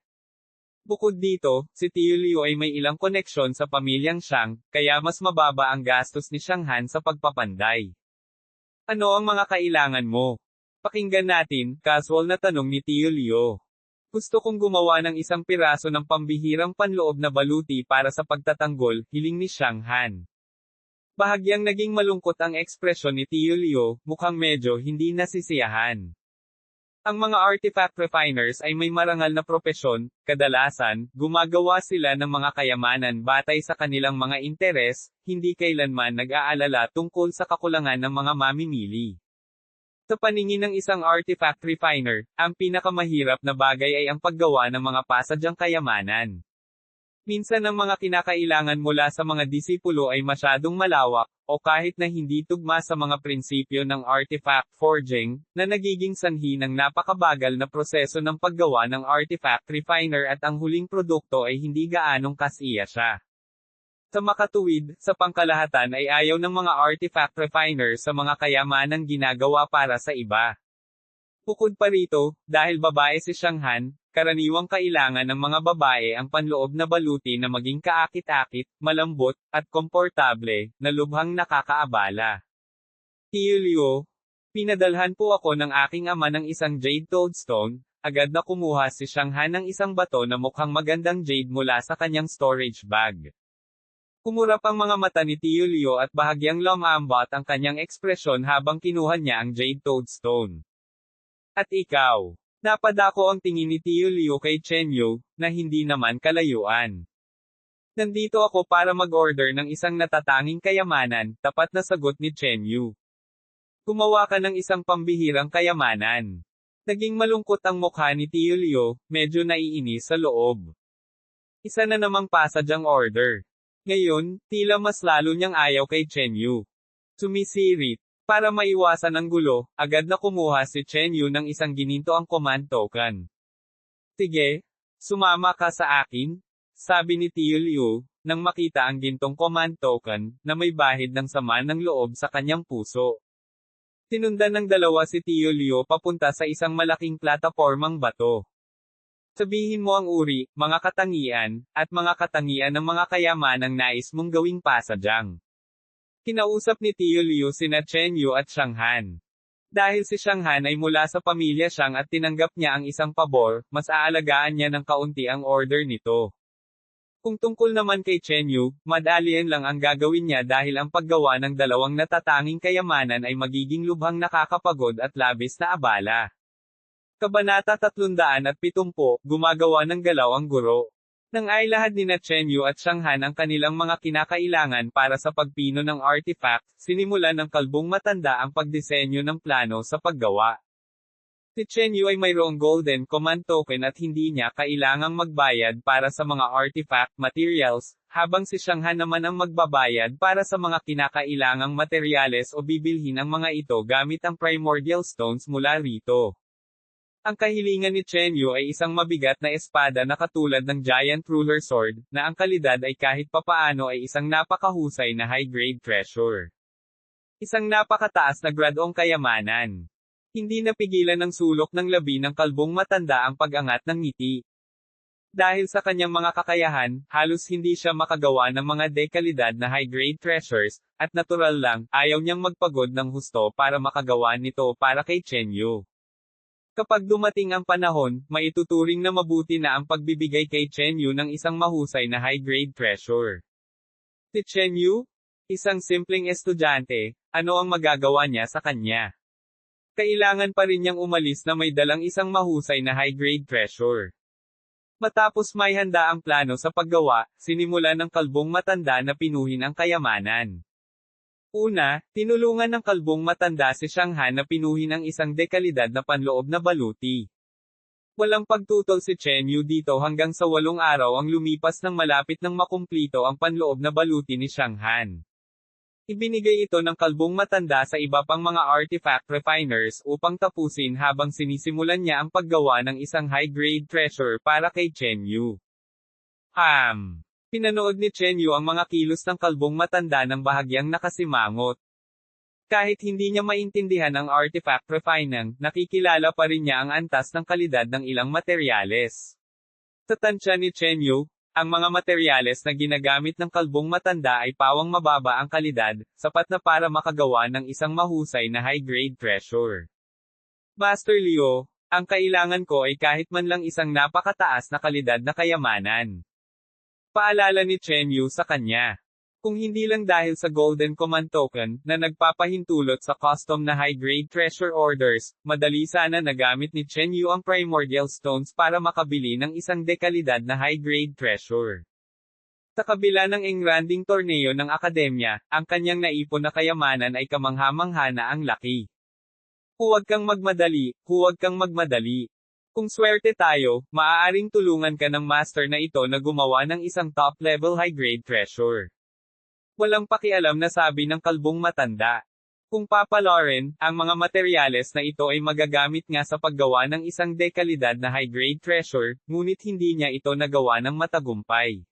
Bukod dito, si Tiyo Liu ay may ilang koneksyon sa pamilyang Xiang, kaya mas mababa ang gastos ni Xiang Han sa pagpapanday. Ano ang mga kailangan mo? Pakinggan natin, casual na tanong ni Tiyo Liu. Gusto kong gumawa ng isang piraso ng pambihirang panloob na baluti para sa pagtatanggol, hiling ni Xiang Han. Bahagyang naging malungkot ang ekspresyon ni Tiyo Liu, mukhang medyo hindi nasisiyahan. Ang mga artifact refiners ay may marangal na propesyon, kadalasan, gumagawa sila ng mga kayamanan batay sa kanilang mga interes, hindi kailanman nag-aalala tungkol sa kakulangan ng mga mamimili. Sa paningin ng isang artifact refiner, ang pinakamahirap na bagay ay ang paggawa ng mga pasadyang kayamanan. Minsan ang mga kinakailangan mula sa mga disipulo ay masyadong malawak, o kahit na hindi tugma sa mga prinsipyo ng artifact forging, na nagiging sanhi ng napakabagal na proseso ng paggawa ng artifact refiner at ang huling produkto ay hindi gaanong kasiya siya. Sa makatuwid, sa pangkalahatan ay ayaw ng mga artifact refiner sa mga kayamanang ginagawa para sa iba. Bukod pa rito, dahil babae si Xiang Han, karaniwang kailangan ng mga babae ang panloob na baluti na maging kaakit-akit, malambot, at komportable, na lubhang nakakaabala. Tiyo Liu, pinadalhan po ako ng aking ama ng isang jade toadstone, agad na kumuha si Xiang Han ng isang bato na mukhang magandang jade mula sa kanyang storage bag. Kumurap ang mga mata ni Tiyo Liu at bahagyang lumambot ang kanyang ekspresyon habang kinuha niya ang jade toadstone. At ikaw? Napadako ang tingin ni Tiyo Liu kay Chen Yu, na hindi naman kalayuan. Nandito ako para mag-order ng isang natatanging kayamanan, tapat na sagot ni Chen Yu. Gumawa ka ng isang pambihirang kayamanan. Naging malungkot ang mukha ni Tiyo Liu, medyo naiinis sa loob. Isa na namang pasadyang order. Ngayon, tila mas lalo niyang ayaw kay Chen Yu. Sumisirit. Para maiwasan ang gulo, agad na kumuha si Chen Yu ng isang ginintoang command token. Sige, sumama ka sa akin, sabi ni Tiyo Liu, nang makita ang gintong command token, na may bahid ng sama ng loob sa kanyang puso. Tinundan ng dalawa si Tiyo Liu papunta sa isang malaking platapormang bato. Sabihin mo ang uri, mga katangian, at mga katangian ng mga kayamanang nais mong gawing pasadyang. Kinausap ni Tiyo Liu sina Chen Yu at Xiang Han. Dahil si Xiang Han ay mula sa pamilya Xiang at tinanggap niya ang isang pabor, mas aalagaan niya ng kaunti ang order nito. Kung tungkol naman kay Chen Yu, madalian lang ang gagawin niya dahil ang paggawa ng dalawang natatanging kayamanan ay magiging lubhang nakakapagod at labis na abala. Kabanata 370, gumagawa ng galaw ang guro. Nang ay lahad nina Chen Yu at Xiang Han ang kanilang mga kinakailangan para sa pagpino ng artifact, sinimulan ng kalbong matanda ang pagdisenyo ng plano sa paggawa. Si Chen Yu ay mayroong Golden Command Token at hindi niya kailangang magbayad para sa mga artifact materials, habang si Xiang Han naman ang magbabayad para sa mga kinakailangang materyales o bibilhin ang mga ito gamit ang Primordial Stones mula rito. Ang kahilingan ni Chen Yu ay isang mabigat na espada na katulad ng Giant Ruler Sword, na ang kalidad ay kahit papaano ay isang napakahusay na high-grade treasure. Isang napakataas na gradong kayamanan. Hindi napigilan ng sulok ng labi ng kalbong matanda ang pag-angat ng ngiti. Dahil sa kanyang mga kakayahan, halos hindi siya makagawa ng mga dekalidad na high-grade treasures, at natural lang, ayaw niyang magpagod ng husto para makagawa nito para kay Chen Yu. Kapag dumating ang panahon, maituturing na mabuti na ang pagbibigay kay Chen Yu ng isang mahusay na high-grade treasure. Si Chen Yu? Isang simpleng estudyante, ano ang magagawa niya sa kanya? Kailangan pa rin niyang umalis na may dalang isang mahusay na high-grade treasure. Matapos may handa ang plano sa paggawa, sinimulan ng kalbong matanda na pinuhin ang kayamanan. Una, tinulungan ng kalbong matanda si Xiang Han na pinuhin ang isang dekalidad na panloob na baluti. Walang pagtutol si Chen Yu dito hanggang sa 8 araw ang lumipas nang malapit ng makumplito ang panloob na baluti ni Xiang Han. Ibinigay ito ng kalbong matanda sa iba pang mga artifact refiners upang tapusin habang sinisimulan niya ang paggawa ng isang high-grade treasure para kay Chen Yu. Pinanood ni Chen Yu ang mga kilos ng kalbong matanda ng bahagyang nakasimangot. Kahit hindi niya maintindihan ang artifact refining, nakikilala pa rin niya ang antas ng kalidad ng ilang materyales. Sa tansya ni Chen Yu, ang mga materyales na ginagamit ng kalbong matanda ay pawang mababa ang kalidad, sapat na para makagawa ng isang mahusay na high-grade treasure. Master Liu, ang kailangan ko ay kahit man lang isang napakataas na kalidad na kayamanan. Paalala ni Chen Yu sa kanya. Kung hindi lang dahil sa Golden Command Token, na nagpapahintulot sa custom na high-grade treasure orders, madali sana nagamit ni Chen Yu ang Primordial Stones para makabili ng isang dekalidad na high-grade treasure. Sa kabila ng engranding torneo ng akademya, ang kanyang naipon na kayamanan ay kamangha-mangha na ang laki. Huwag kang magmadali, huwag kang magmadali. Kung swerte tayo, maaaring tulungan ka ng master na ito na gumawa ng isang top-level high-grade treasure. Walang pakialam na sabi ng kalbong matanda. Kung papalarin, ang mga materyales na ito ay magagamit nga sa paggawa ng isang dekalidad na high-grade treasure, ngunit hindi niya ito nagawa ng matagumpay.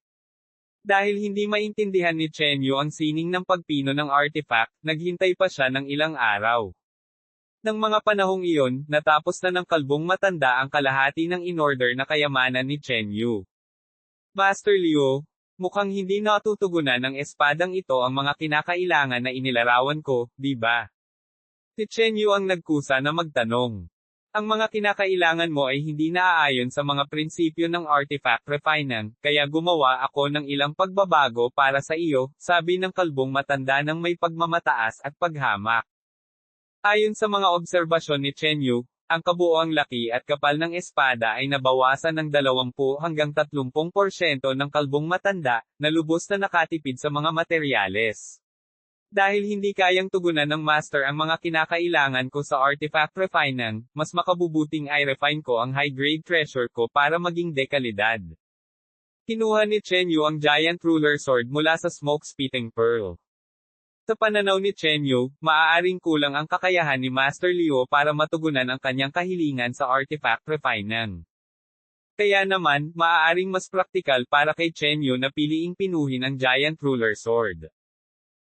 Dahil hindi maintindihan ni Chen Yu ang sining ng pagpino ng artifact, naghintay pa siya ng ilang araw. Nang mga panahong iyon, natapos na ng kalbong matanda ang kalahati ng inorder na kayamanan ni Chen Yu. Master Liu, mukhang hindi natutugunan ng espadang ito ang mga kinakailangan na inilarawan ko, di ba? Si Chen Yu ang nagkusa na magtanong. Ang mga kinakailangan mo ay hindi naaayon sa mga prinsipyo ng artifact refining, kaya gumawa ako ng ilang pagbabago para sa iyo, sabi ng kalbong matanda ng may pagmamataas at paghamak. Ayon sa mga obserbasyon ni Chen Yu, ang kabuoang laki at kapal ng espada ay nabawasan ng 20 hanggang 30% ng kalbong matanda, na lubos na nakatipid sa mga materyales. Dahil hindi kayang tugunan ng master ang mga kinakailangan ko sa artifact refining, mas makabubuting i-refine ko ang high-grade treasure ko para maging dekalidad. Kinuha ni Chen Yu ang Giant Ruler Sword mula sa Smoke-Spitting Pearl. Sa pananaw ni Chen Yu, maaaring kulang ang kakayahan ni Master Liu para matugunan ang kanyang kahilingan sa artifact refining. Kaya naman, maaaring mas praktikal para kay Chen Yu na piliing pinuhin ang Giant Ruler Sword.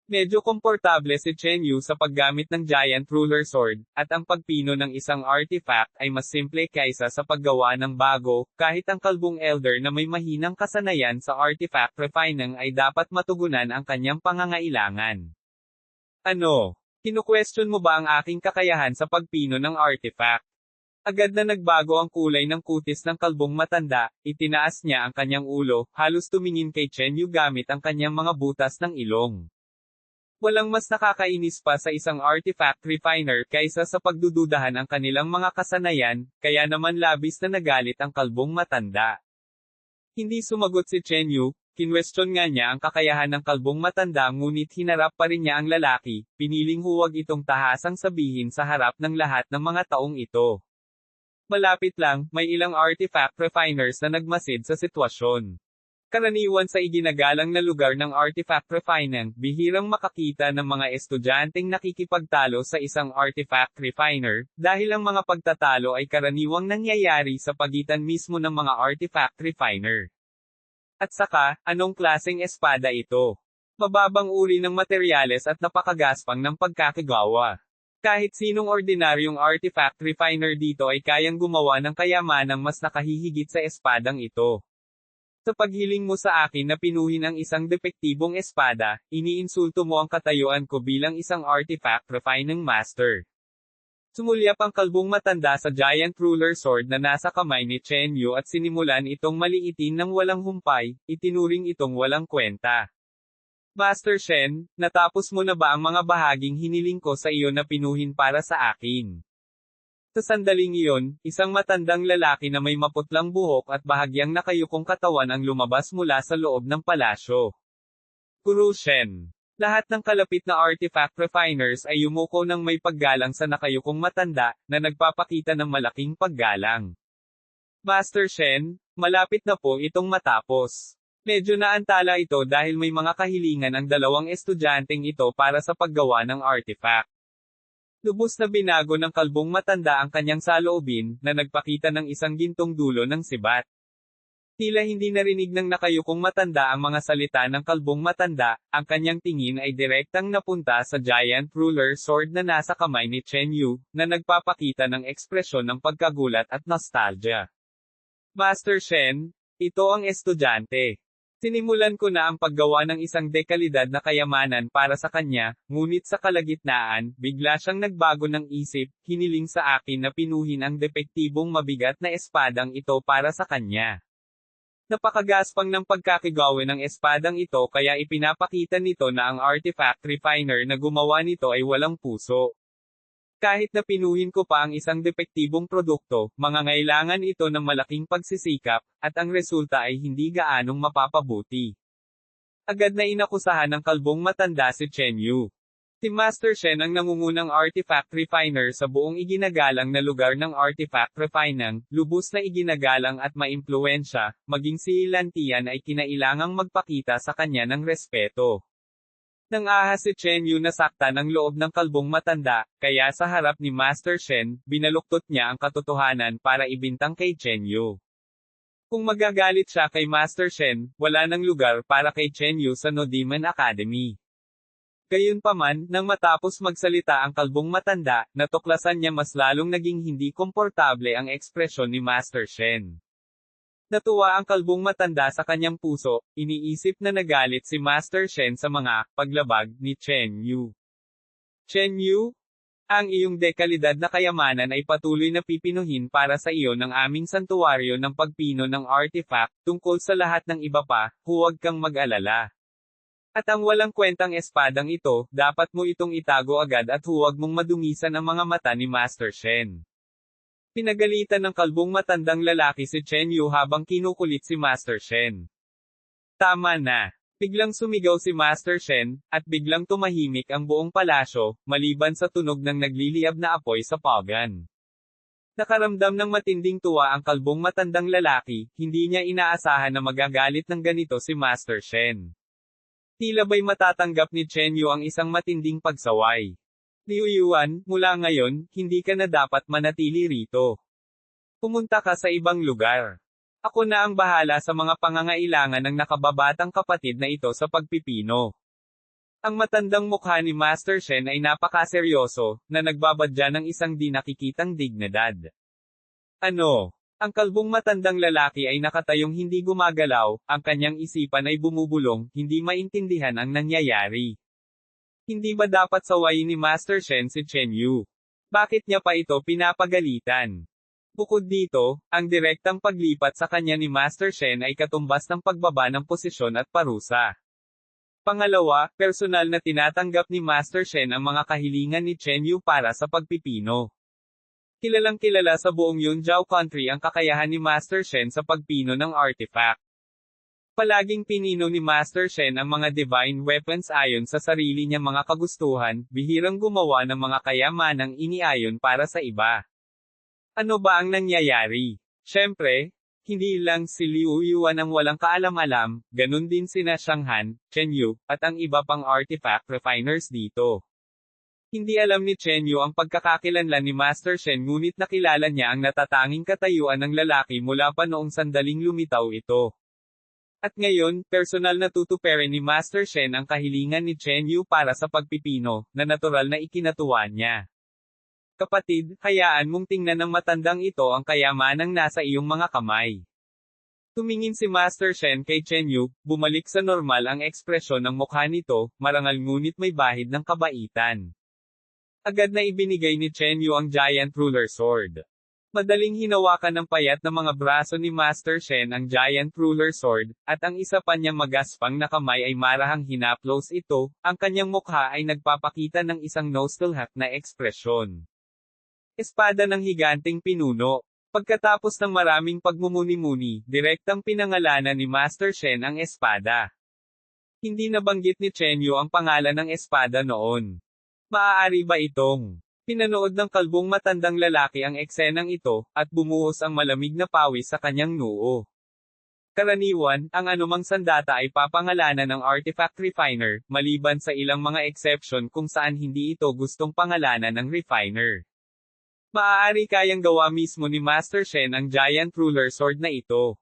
Medyo komportable si Chen Yu sa paggamit ng Giant Ruler Sword, at ang pagpino ng isang artifact ay mas simple kaysa sa paggawa ng bago, kahit ang kalbong elder na may mahinang kasanayan sa artifact refining ay dapat matugunan ang kanyang pangangailangan. Ano? Kinu-question mo ba ang aking kakayahan sa pagpino ng artifact? Agad na nagbago ang kulay ng kutis ng kalbong matanda, itinaas niya ang kanyang ulo, halos tumingin kay Chen Yu gamit ang kanyang mga butas ng ilong. Walang mas nakakainis pa sa isang artifact refiner kaysa sa pagdududahan ang kanilang mga kasanayan, kaya naman labis na nagalit ang kalbong matanda. Hindi sumagot si Chen Yu, kinwestiyon nga niya ang kakayahan ng kalbong matanda ngunit hinarap pa rin niya ang lalaki, piniling huwag itong tahasang sabihin sa harap ng lahat ng mga taong ito. Malapit lang, may ilang artifact refiners na nagmasid sa sitwasyon. Karaniwan sa iginagalang na lugar ng artifact refining, bihirang makakita ng mga estudyanteng nakikipagtalo sa isang artifact refiner, dahil ang mga pagtatalo ay karaniwang nangyayari sa pagitan mismo ng mga artifact refiner. At saka, anong klaseng espada ito? Mababang uri ng materyales at napakagaspang ng pagkakagawa. Kahit sinong ordinaryong artifact refiner dito ay kayang gumawa ng kayamanang mas nakahihigit sa espadang ito. Sa paghiling mo sa akin na pinuhin ang isang depektibong espada, iniinsulto mo ang katayuan ko bilang isang artifact refining master. Sumulyap ang kalbong matanda sa giant ruler sword na nasa kamay ni Chen Yu at sinimulan itong maliitin ng walang humpay, itinuring itong walang kwenta. Master Shen, natapos mo na ba ang mga bahaging hiniling ko sa iyo na pinuhin para sa akin? Sa sandaling iyon, isang matandang lalaki na may maputlang buhok at bahagyang nakayukong katawan ang lumabas mula sa loob ng palasyo. Guru Shen. Lahat ng kalapit na artifact refiners ay yumuko ng may paggalang sa nakayukong matanda, na nagpapakita ng malaking paggalang. Master Shen, malapit na po itong matapos. Medyo naantala ito dahil may mga kahilingan ang dalawang estudyanteng ito para sa paggawa ng artifact. Lubos na binago ng kalbong matanda ang kanyang saloobin, na nagpakita ng isang gintong dulo ng sibat. Tila hindi narinig ng nakayukong matanda ang mga salita ng kalbong matanda, ang kanyang tingin ay direktang napunta sa giant ruler sword na nasa kamay ni Chen Yu, na nagpapakita ng ekspresyon ng pagkagulat at nostalgia. Master Shen, ito ang estudyante. Sinimulan ko na ang paggawa ng isang dekalidad na kayamanan para sa kanya, ngunit sa kalagitnaan, bigla siyang nagbago ng isip, hiniling sa akin na pinuhin ang depektibong mabigat na espadang ito para sa kanya. Napakagaspang ng pagkakagawa ng espadang ito kaya ipinapakita nito na ang artifact refiner na gumawa nito ay walang puso. Kahit na pinuhin ko pa ang isang depektibong produkto, mangangailangan ito ng malaking pagsisikap, at ang resulta ay hindi gaanong mapapabuti. Agad na inakusahan ng kalbong matanda si Chen Yu. Si Master Shen ang nangungunang artifact refiner sa buong iginagalang na lugar ng artifact refining, lubos na iginagalang at maimpluwensya, maging si Lan Tian ay kinailangang magpakita sa kanya ng respeto. Nang ahas si Chen Yu nasaktan ang loob ng kalbong matanda, kaya sa harap ni Master Shen, binaluktot niya ang katotohanan para ibintang kay Chen Yu. Kung magagalit siya kay Master Shen, wala nang lugar para kay Chen Yu sa No Demon Academy. Gayunpaman, nang matapos magsalita ang kalbong matanda, natuklasan niya mas lalong naging hindi komportable ang ekspresyon ni Master Shen. Natuwa ang kalbong matanda sa kanyang puso, iniisip na nagalit si Master Shen sa mga paglabag ni Chen Yu. Chen Yu, ang iyong dekalidad na kayamanan ay patuloy na pipinuhin para sa iyo ng aming santuwaryo ng pagpino ng artifact, tungkol sa lahat ng iba pa, huwag kang mag-alala. At ang walang kwentang espadang ito, dapat mo itong itago agad at huwag mong madungisan ang mga mata ni Master Shen. Pinagalitan ng kalbong matandang lalaki si Chen Yu habang kinukulit si Master Shen. Tama na. Biglang sumigaw si Master Shen, at biglang tumahimik ang buong palasyo, maliban sa tunog ng nagliliyab na apoy sa pagan. Nakaramdam ng matinding tuwa ang kalbong matandang lalaki, hindi niya inaasahan na magagalit ng ganito si Master Shen. Tila ba'y matatanggap ni Chen Yu ang isang matinding pagsaway. Liu Yuan, mula ngayon, hindi ka na dapat manatili rito. Pumunta ka sa ibang lugar. Ako na ang bahala sa mga pangangailangan ng nakababatang kapatid na ito sa pagpipino. Ang matandang mukha ni Master Shen ay napakaseryoso, na nagbabadya ng isang di nakikitang dignidad. Ano? Ang kalbong matandang lalaki ay nakatayong hindi gumagalaw, ang kanyang isipan ay bumubulong, hindi maintindihan ang nangyayari. Hindi ba dapat sawayin ni Master Shen si Chen Yu? Bakit niya pa ito pinapagalitan? Bukod dito, ang direktang paglipat sa kanya ni Master Shen ay katumbas ng pagbaba ng posisyon at parusa. Pangalawa, personal na tinatanggap ni Master Shen ang mga kahilingan ni Chen Yu para sa pagpipino. Kilalang kilala sa buong Yunjiao country ang kakayahan ni Master Shen sa pagpino ng artifact. Palaging pinino ni Master Shen ang mga divine weapons ayon sa sarili niyang mga kagustuhan, bihirang gumawa ng mga kayamanang iniayon para sa iba. Ano ba ang nangyayari? Siyempre, hindi lang si Liu Yuan ang walang kaalam-alam, ganun din sina Shanghan, Chen Yu, at ang iba pang artifact refiners dito. Hindi alam ni Chen Yu ang pagkakakilanlan ni Master Shen ngunit nakilala niya ang natatanging katayuan ng lalaki mula pa noong sandaling lumitaw ito. At ngayon, personal na tutuparin ni Master Shen ang kahilingan ni Chen Yu para sa pagpipino, na natural na ikinatuwa niya. Kapatid, hayaan mong tingnan ng matandang ito ang kayamanang nasa iyong mga kamay. Tumingin si Master Shen kay Chen Yu, bumalik sa normal ang ekspresyon ng mukha nito, marangal ngunit may bahid ng kabaitan. Agad na ibinigay ni Chen Yu ang Giant Ruler Sword. Madaling hinawakan ng payat na mga braso ni Master Shen ang Giant Ruler Sword, at ang isa pa niyang magaspang na kamay ay marahang hinaplos ito, ang kanyang mukha ay nagpapakita ng isang nostalgic na ekspresyon. Espada ng higanting pinuno. Pagkatapos ng maraming pagmumuni-muni, direktang pinangalanan ni Master Shen ang espada. Hindi nabanggit ni Chen Yu ang pangalan ng espada noon. Maaari ba itong pinanood ng kalbong matandang lalaki ang eksenang ito, at bumuhos ang malamig na pawis sa kanyang noo. Karaniwan, ang anumang sandata ay papangalanan ng artifact refiner, maliban sa ilang mga exception kung saan hindi ito gustong pangalanan ng refiner. Maaari kayang gawa mismo ni Master Shen ang Giant Ruler Sword na ito.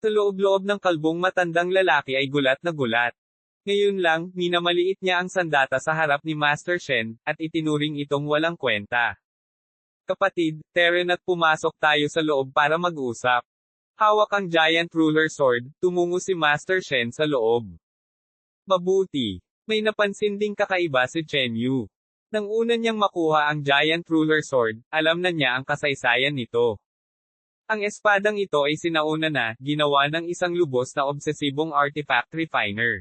Sa loob-loob ng kalbong matandang lalaki ay gulat na gulat. Ngayon lang, minamaliit niya ang sandata sa harap ni Master Shen, at itinuring itong walang kwenta. Kapatid, Teren at pumasok tayo sa loob para mag-usap. Hawak ang Giant Ruler Sword, tumungo si Master Shen sa loob. Mabuti. May napansin ding kakaiba si Chen Yu. Nang una niyang makuha ang Giant Ruler Sword, alam na niya ang kasaysayan nito. Ang espadang ito ay sinauna na, ginawa ng isang lubos na obsesibong artifact refiner.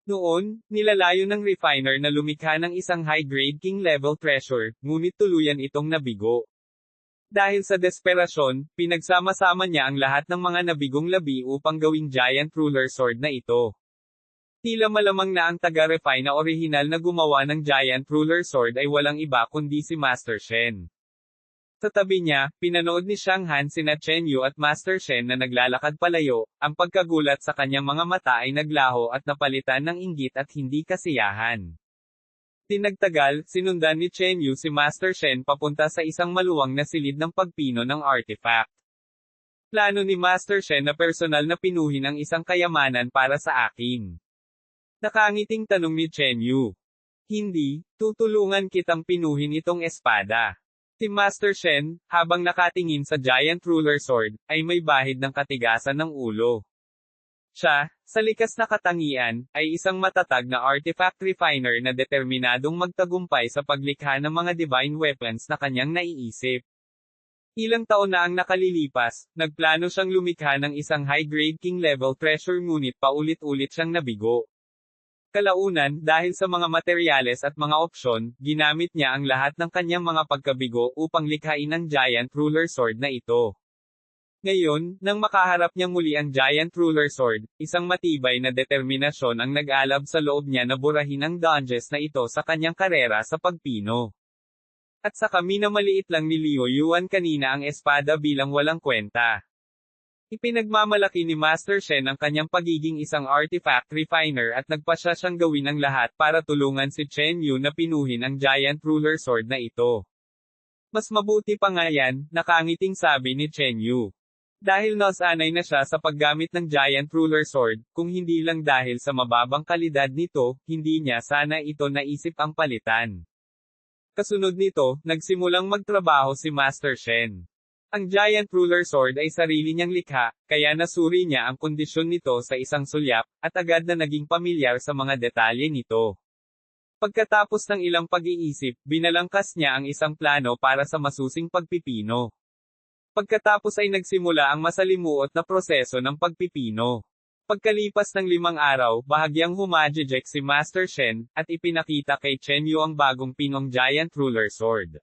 Noon, nilalayo ng refiner na lumikha ng isang high-grade king-level treasure, ngunit tuluyan itong nabigo. Dahil sa desperasyon, pinagsama-sama niya ang lahat ng mga nabigong labi upang gawing Giant Ruler Sword na ito. Tila malamang na ang taga-refine na orihinal na gumawa ng Giant Ruler Sword ay walang iba kundi si Master Shen. Sa tabi niya, pinanood ni Shanghan sina Chen Yu at Master Shen na naglalakad palayo, ang pagkagulat sa kanyang mga mata ay naglaho at napalitan ng inggit at hindi kasiyahan. Tinagtagal, sinundan ni Chen Yu si Master Shen papunta sa isang maluwang na silid ng pagpino ng artifact. Plano ni Master Shen na personal na pinuhin ang isang kayamanan para sa akin. Nakangiting tanong ni Chen Yu. Hindi, tutulungan kitang pinuhin itong espada. Si Master Shen, habang nakatingin sa Giant Ruler Sword, ay may bahid ng katigasan ng ulo. Siya, sa likas na katangian, ay isang matatag na artifact refiner na determinadong magtagumpay sa paglikha ng mga divine weapons na kanyang naiisip. Ilang taon na ang nakalilipas, nagplano siyang lumikha ng isang high-grade king-level treasure ngunit paulit-ulit siyang nabigo. Kalaunan, dahil sa mga materyales at mga opsyon, ginamit niya ang lahat ng kanyang mga pagkabigo upang likhain ang Giant Ruler Sword na ito. Ngayon, nang makaharap niya muli ang Giant Ruler Sword, isang matibay na determinasyon ang nag-alab sa loob niya na burahin ang dungeons na ito sa kanyang karera sa pagpino. At saka minamaliit lang ni Liu Yuan kanina ang espada bilang walang kwenta. Ipinagmamalaki ni Master Shen ang kanyang pagiging isang artifact refiner at nagpasya siyang gawin ang lahat para tulungan si Chen Yu na pinuhin ang Giant Ruler Sword na ito. Mas mabuti pa nga yan, nakangiting sabi ni Chen Yu. Dahil nasanay na siya sa paggamit ng Giant Ruler Sword, kung hindi lang dahil sa mababang kalidad nito, hindi niya sana ito naisip ang palitan. Kasunod nito, nagsimulang magtrabaho si Master Shen. Ang Giant Ruler Sword ay sarili niyang likha, kaya nasuri niya ang kondisyon nito sa isang sulyap, at agad na naging pamilyar sa mga detalye nito. Pagkatapos ng ilang pag-iisip, binalangkas niya ang isang plano para sa masusing pagpipino. Pagkatapos ay nagsimula ang masalimuot na proseso ng pagpipino. Pagkalipas ng 5 araw, bahagyang humajejek si Master Shen, at ipinakita kay Chen Yu ang bagong pinong giant ruler sword.